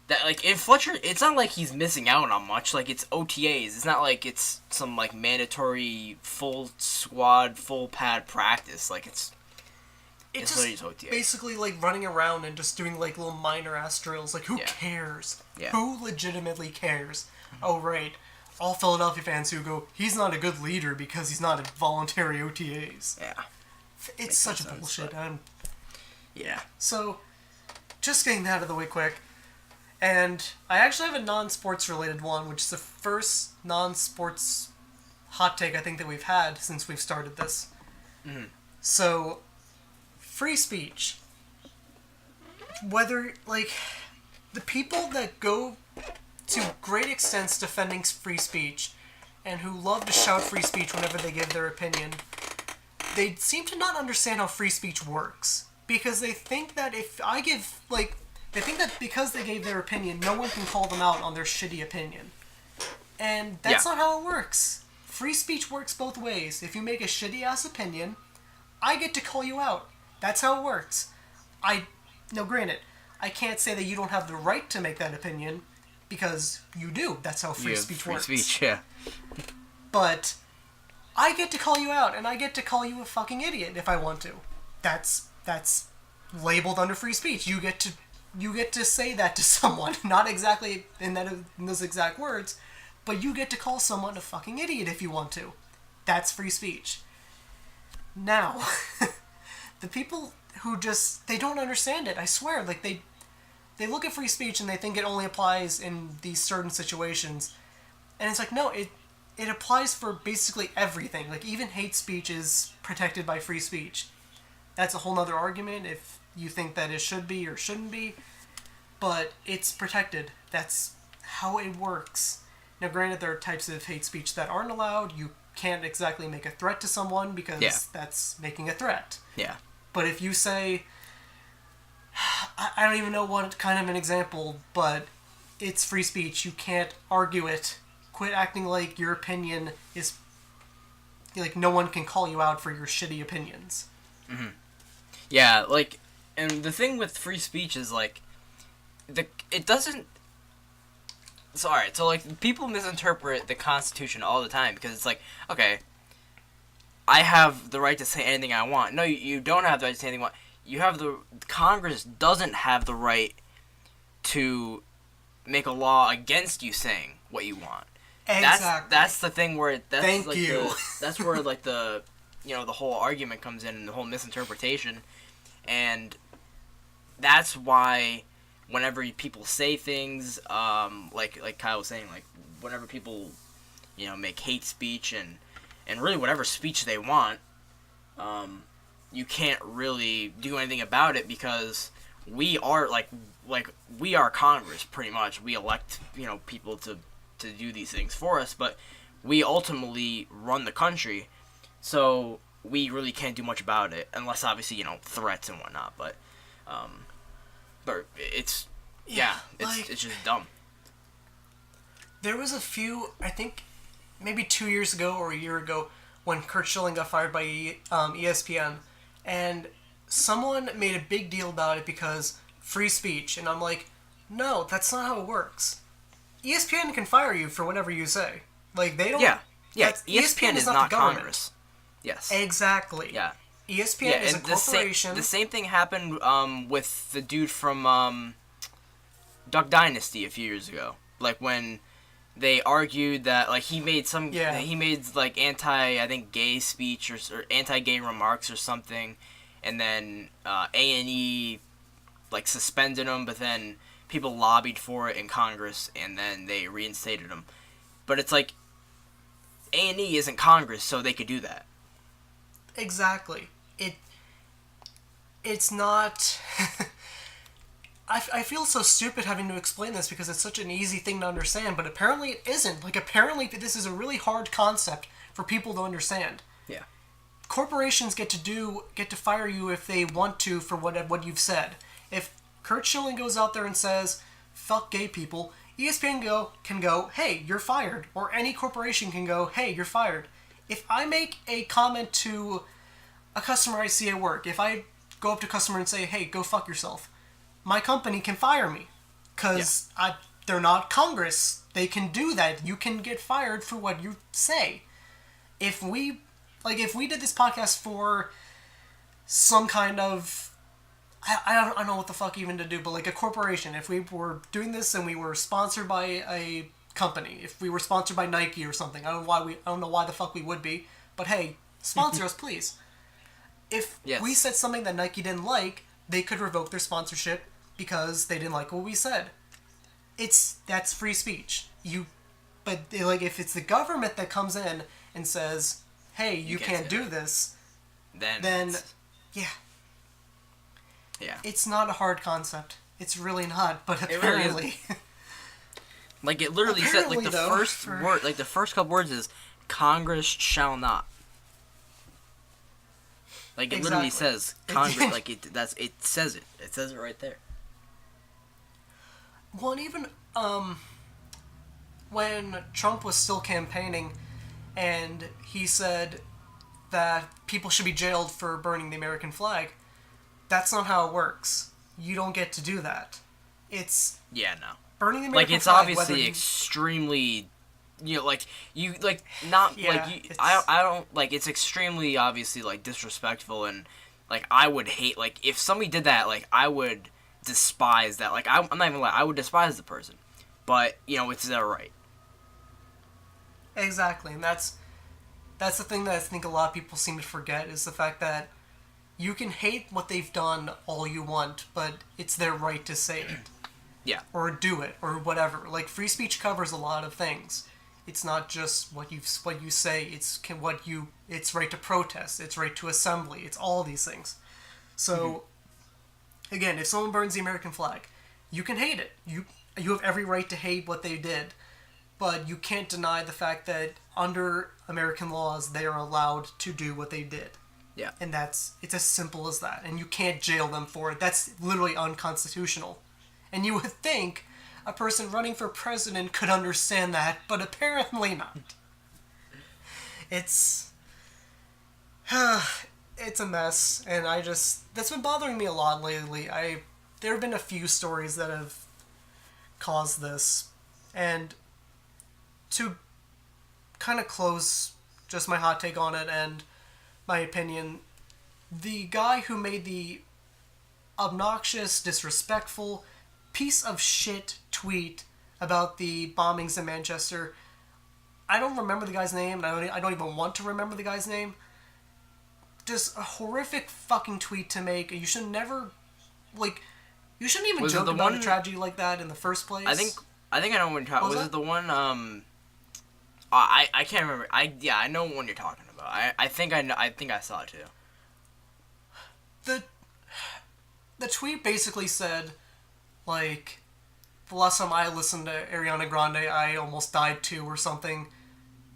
[SPEAKER 3] that. In Fletcher, it's not like he's missing out on much. It's OTAs. It's not like it's some mandatory full squad full pad practice. It's just OTA.
[SPEAKER 2] Basically running around and just doing little minor ass drills. Who cares?
[SPEAKER 3] Yeah.
[SPEAKER 2] Who legitimately cares? Oh right, all Philadelphia fans who go, he's not a good leader because he's not a voluntary OTAs.
[SPEAKER 3] Yeah.
[SPEAKER 2] It's such a bullshit.
[SPEAKER 3] Yeah.
[SPEAKER 2] So, just getting that out of the way quick. And I actually have a non-sports related one, which is the first non-sports hot take I think that we've had since we've started this.
[SPEAKER 3] Mm-hmm.
[SPEAKER 2] So, free speech. Whether, the people that go to great extents defending free speech, and who love to shout free speech whenever they give their opinion, they seem to not understand how free speech works. Because they think that they think that because they gave their opinion, no one can call them out on their shitty opinion. And that's not how it works. Free speech works both ways. If you make a shitty-ass opinion, I get to call you out. That's how it works. Now granted, I can't say that you don't have the right to make that opinion, because you do. That's how free speech works.
[SPEAKER 3] Free speech, yeah.
[SPEAKER 2] But I get to call you out, and I get to call you a fucking idiot if I want to. That's labeled under free speech. You get to say that to someone, not exactly in those exact words, but you get to call someone a fucking idiot if you want to. That's free speech. Now, the people who they don't understand it, I swear, like they look at free speech and they think it only applies in these certain situations. And it's like, no, it applies for basically everything. Like, even hate speech is protected by free speech. That's a whole nother argument if you think that it should be or shouldn't be. But it's protected. That's how it works. Now, granted, there are types of hate speech that aren't allowed. You can't exactly make a threat to someone because that's making a threat.
[SPEAKER 3] Yeah.
[SPEAKER 2] But if you say, I don't even know what kind of an example, but it's free speech. You can't argue it. Quit acting like your opinion is, like, no one can call you out for your shitty opinions.
[SPEAKER 3] Mm-hmm. Yeah, like, and the thing with free speech is, like, it doesn't... Sorry, so, like, people misinterpret the Constitution all the time, because it's like, okay, I have the right to say anything I want. No, you don't have the right to say anything you want. You have Congress doesn't have the right to make a law against you saying what you want.
[SPEAKER 2] Exactly.
[SPEAKER 3] That's the thing where
[SPEAKER 2] Thank you.
[SPEAKER 3] That's where, like, the whole argument comes in and the whole misinterpretation, and that's why whenever people say things, like Kyle was saying, like, whenever people, make hate speech and really whatever speech they want, you can't really do anything about it because we are, we are Congress, pretty much. We elect, people to do these things for us, but we ultimately run the country, so we really can't do much about it, unless, obviously, threats and whatnot, but it's just dumb.
[SPEAKER 2] There was a few, I think, maybe 2 years ago or a year ago, when Kurt Schilling got fired by ESPN, and someone made a big deal about it because free speech, and I'm like, no, that's not how it works. ESPN can fire you for whatever you say. Like, they don't...
[SPEAKER 3] Yeah, ESPN is not Congress. Yes.
[SPEAKER 2] Exactly.
[SPEAKER 3] Yeah.
[SPEAKER 2] ESPN is a corporation.
[SPEAKER 3] The same thing happened with the dude from Duck Dynasty a few years ago. Like, when they argued that, like, he made like, gay speech or anti-gay remarks or something, and then A&E, like, suspended him, but then people lobbied for it in Congress, and then they reinstated him. But it's like, A&E isn't Congress, so they could do that.
[SPEAKER 2] Exactly. It's not... I feel so stupid having to explain this because it's such an easy thing to understand, but apparently it isn't. Like, apparently this is a really hard concept for people to understand.
[SPEAKER 3] Yeah.
[SPEAKER 2] Corporations get to fire you if they want to for what you've said. If Kurt Schilling goes out there and says, fuck gay people, ESPN can go, hey, you're fired. Or any corporation can go, hey, you're fired. If I make a comment to a customer I see at work, if I go up to a customer and say, hey, go fuck yourself, my company can fire me. Because they're not Congress. They can do that. You can get fired for what you say. If we did this podcast for some kind of... I don't know what the fuck even to do, but like a corporation, if we were doing this and we were sponsored by a company, if we were sponsored by Nike or something, I don't know why the fuck we would be, but hey, sponsor us, please. If we said something that Nike didn't like, they could revoke their sponsorship because they didn't like what we said. That's free speech. But like, if it's the government that comes in and says, hey, you can't do this, then yeah. Yeah. It's not a hard concept. It's really not, but apparently...
[SPEAKER 3] Like, it literally said, like, the first couple words is, Congress shall not. Like, it literally says, Congress, like, it says it. It says it right there.
[SPEAKER 2] Well, and even, when Trump was still campaigning, and he said that people should be jailed for burning the American flag, that's not how it works. You don't get to do that. It's...
[SPEAKER 3] Yeah, no.
[SPEAKER 2] Burning the American
[SPEAKER 3] it's
[SPEAKER 2] flag,
[SPEAKER 3] obviously extremely, I don't, like, it's extremely, obviously, like, disrespectful, and, like, I would hate, like, if somebody did that, like, I would despise that, like, I'm not even, like, I would despise the person, but, it's their right.
[SPEAKER 2] Exactly, and that's the thing that I think a lot of people seem to forget, is the fact that you can hate what they've done all you want, but it's their right to say it.
[SPEAKER 3] Yeah.
[SPEAKER 2] Or do it, or whatever. Like, free speech covers a lot of things. It's not just what you say. It's right to protest. It's right to assembly. It's all these things. So, again, if someone burns the American flag, you can hate it. You have every right to hate what they did, but you can't deny the fact that under American laws, they are allowed to do what they did.
[SPEAKER 3] Yeah.
[SPEAKER 2] And it's as simple as that. And you can't jail them for it. That's literally unconstitutional. And you would think a person running for president could understand that, but apparently not. It's a mess, and that's been bothering me a lot lately. There have been a few stories that have caused this, and to kind of close just my hot take on it and my opinion, the guy who made the obnoxious, disrespectful, piece of shit tweet about the bombings in Manchester. I don't remember the guy's name, and I don't even want to remember the guy's name. Just a horrific fucking tweet to make. You should never, you shouldn't even joke about a tragedy like that in the first place.
[SPEAKER 3] I think I know what you're talking. Was it the one? I can't remember. I know what one you're talking about. I think I know. I think I saw it too.
[SPEAKER 2] The tweet basically said, like, the last time I listened to Ariana Grande, I almost died too, or something.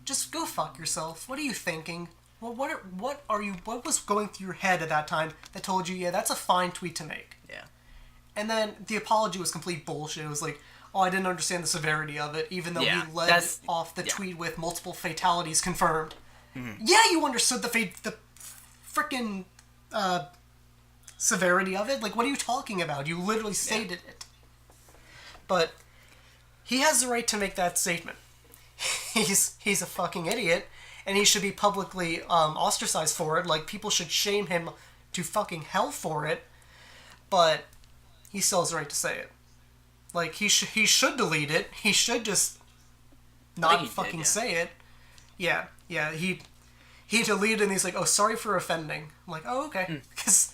[SPEAKER 2] Just go fuck yourself. What are you thinking? Well, what was going through your head at that time that told you, yeah, that's a fine tweet to make?
[SPEAKER 3] Yeah.
[SPEAKER 2] And then the apology was complete bullshit. It was like, oh, I didn't understand the severity of it, even though he led off the tweet with multiple fatalities confirmed. Mm-hmm. Yeah, you understood the frickin' severity of it. Like, what are you talking about? You literally stated it. But he has the right to make that statement. He's a fucking idiot, and he should be publicly ostracized for it. Like, people should shame him to fucking hell for it. But he still has the right to say it. Like, he should delete it. He should just not fucking say it. Yeah. He deleted it, and he's like, oh, sorry for offending. I'm like, oh, okay. Because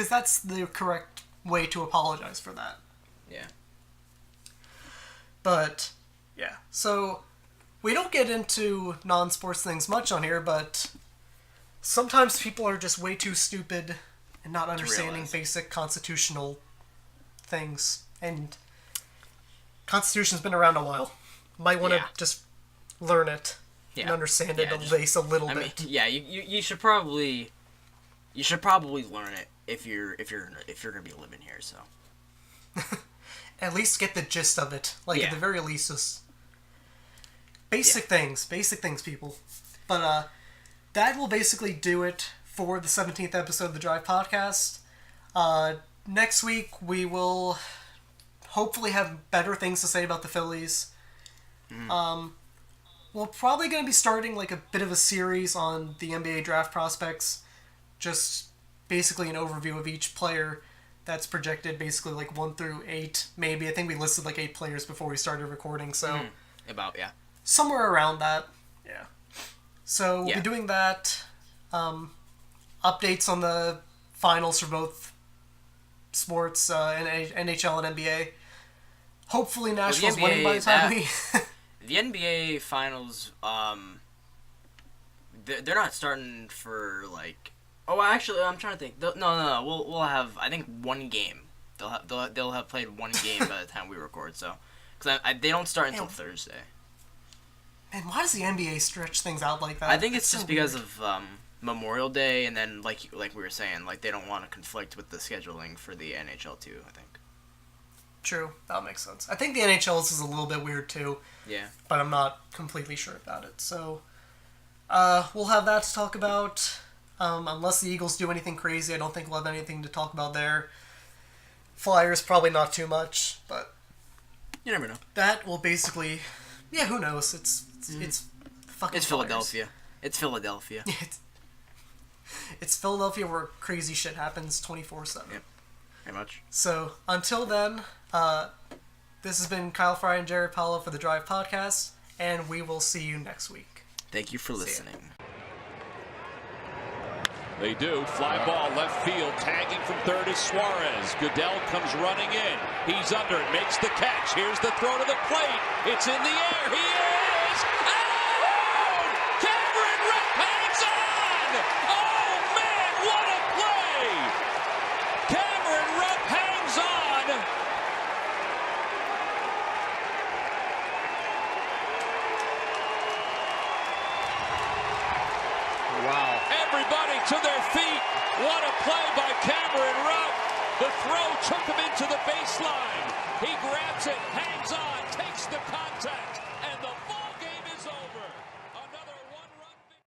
[SPEAKER 2] that's the correct way to apologize for that.
[SPEAKER 3] Yeah.
[SPEAKER 2] But, yeah. So, we don't get into non-sports things much on here, but sometimes people are just way too stupid and not understanding basic constitutional things. And Constitution's been around a while. Might want to just learn it and understand it at least a little bit.
[SPEAKER 3] Yeah, you should probably learn it if you're gonna be living here. So
[SPEAKER 2] at least get the gist of it. Like, at the very least, just basic things, people. But that will basically do it for the 17th episode of the Drive Podcast. Next week we will hopefully have better things to say about the Phillies. We're probably going to be starting like a bit of a series on the NBA draft prospects. Just basically an overview of each player that's projected, basically like 1 through 8, maybe. I think we listed like 8 players before we started recording, so... Somewhere around that. Yeah. So we'll be doing that. Updates on the finals for both sports, NHL and NBA. Hopefully Nashville's winning by the time we...
[SPEAKER 3] The NBA finals, they're not starting for, like... Oh, actually, I'm trying to think. No. We'll have, I think, one game. They'll have played one game by the time we record, so Because they don't start until Thursday.
[SPEAKER 2] Man, why does the NBA stretch things out like that?
[SPEAKER 3] I think it's just because of Memorial Day, and then like we were saying, like they don't want to conflict with the scheduling for the NHL too. I think.
[SPEAKER 2] True, that makes sense. I think the NHL's is a little bit weird too.
[SPEAKER 3] Yeah.
[SPEAKER 2] But I'm not completely sure about it. So, we'll have that to talk about. Unless the Eagles do anything crazy, I don't think we'll have anything to talk about there. Flyers, probably not too much, but
[SPEAKER 3] you never know.
[SPEAKER 2] That will basically, yeah, who knows? It's fucking.
[SPEAKER 3] It's Philadelphia. It's Philadelphia.
[SPEAKER 2] It's Philadelphia where crazy shit happens 24/7.
[SPEAKER 3] Yep. Very much.
[SPEAKER 2] So until then, this has been Kyle Fry and Jared Paulo for the Drive Podcast, and we will see you next week.
[SPEAKER 3] Thank you for listening.
[SPEAKER 1] They do. Fly ball left field. Tagging from third is Suarez. Goodell comes running in. He's under it. Makes the catch. Here's the throw to the plate. It's in the air. He is out! Cameron Rupp hangs on! Oh, man, what a play! Cameron Rupp hangs on!
[SPEAKER 2] Wow.
[SPEAKER 1] Everybody to their feet. What a play by Cameron Rupp. The throw took him into the baseline. He grabs it.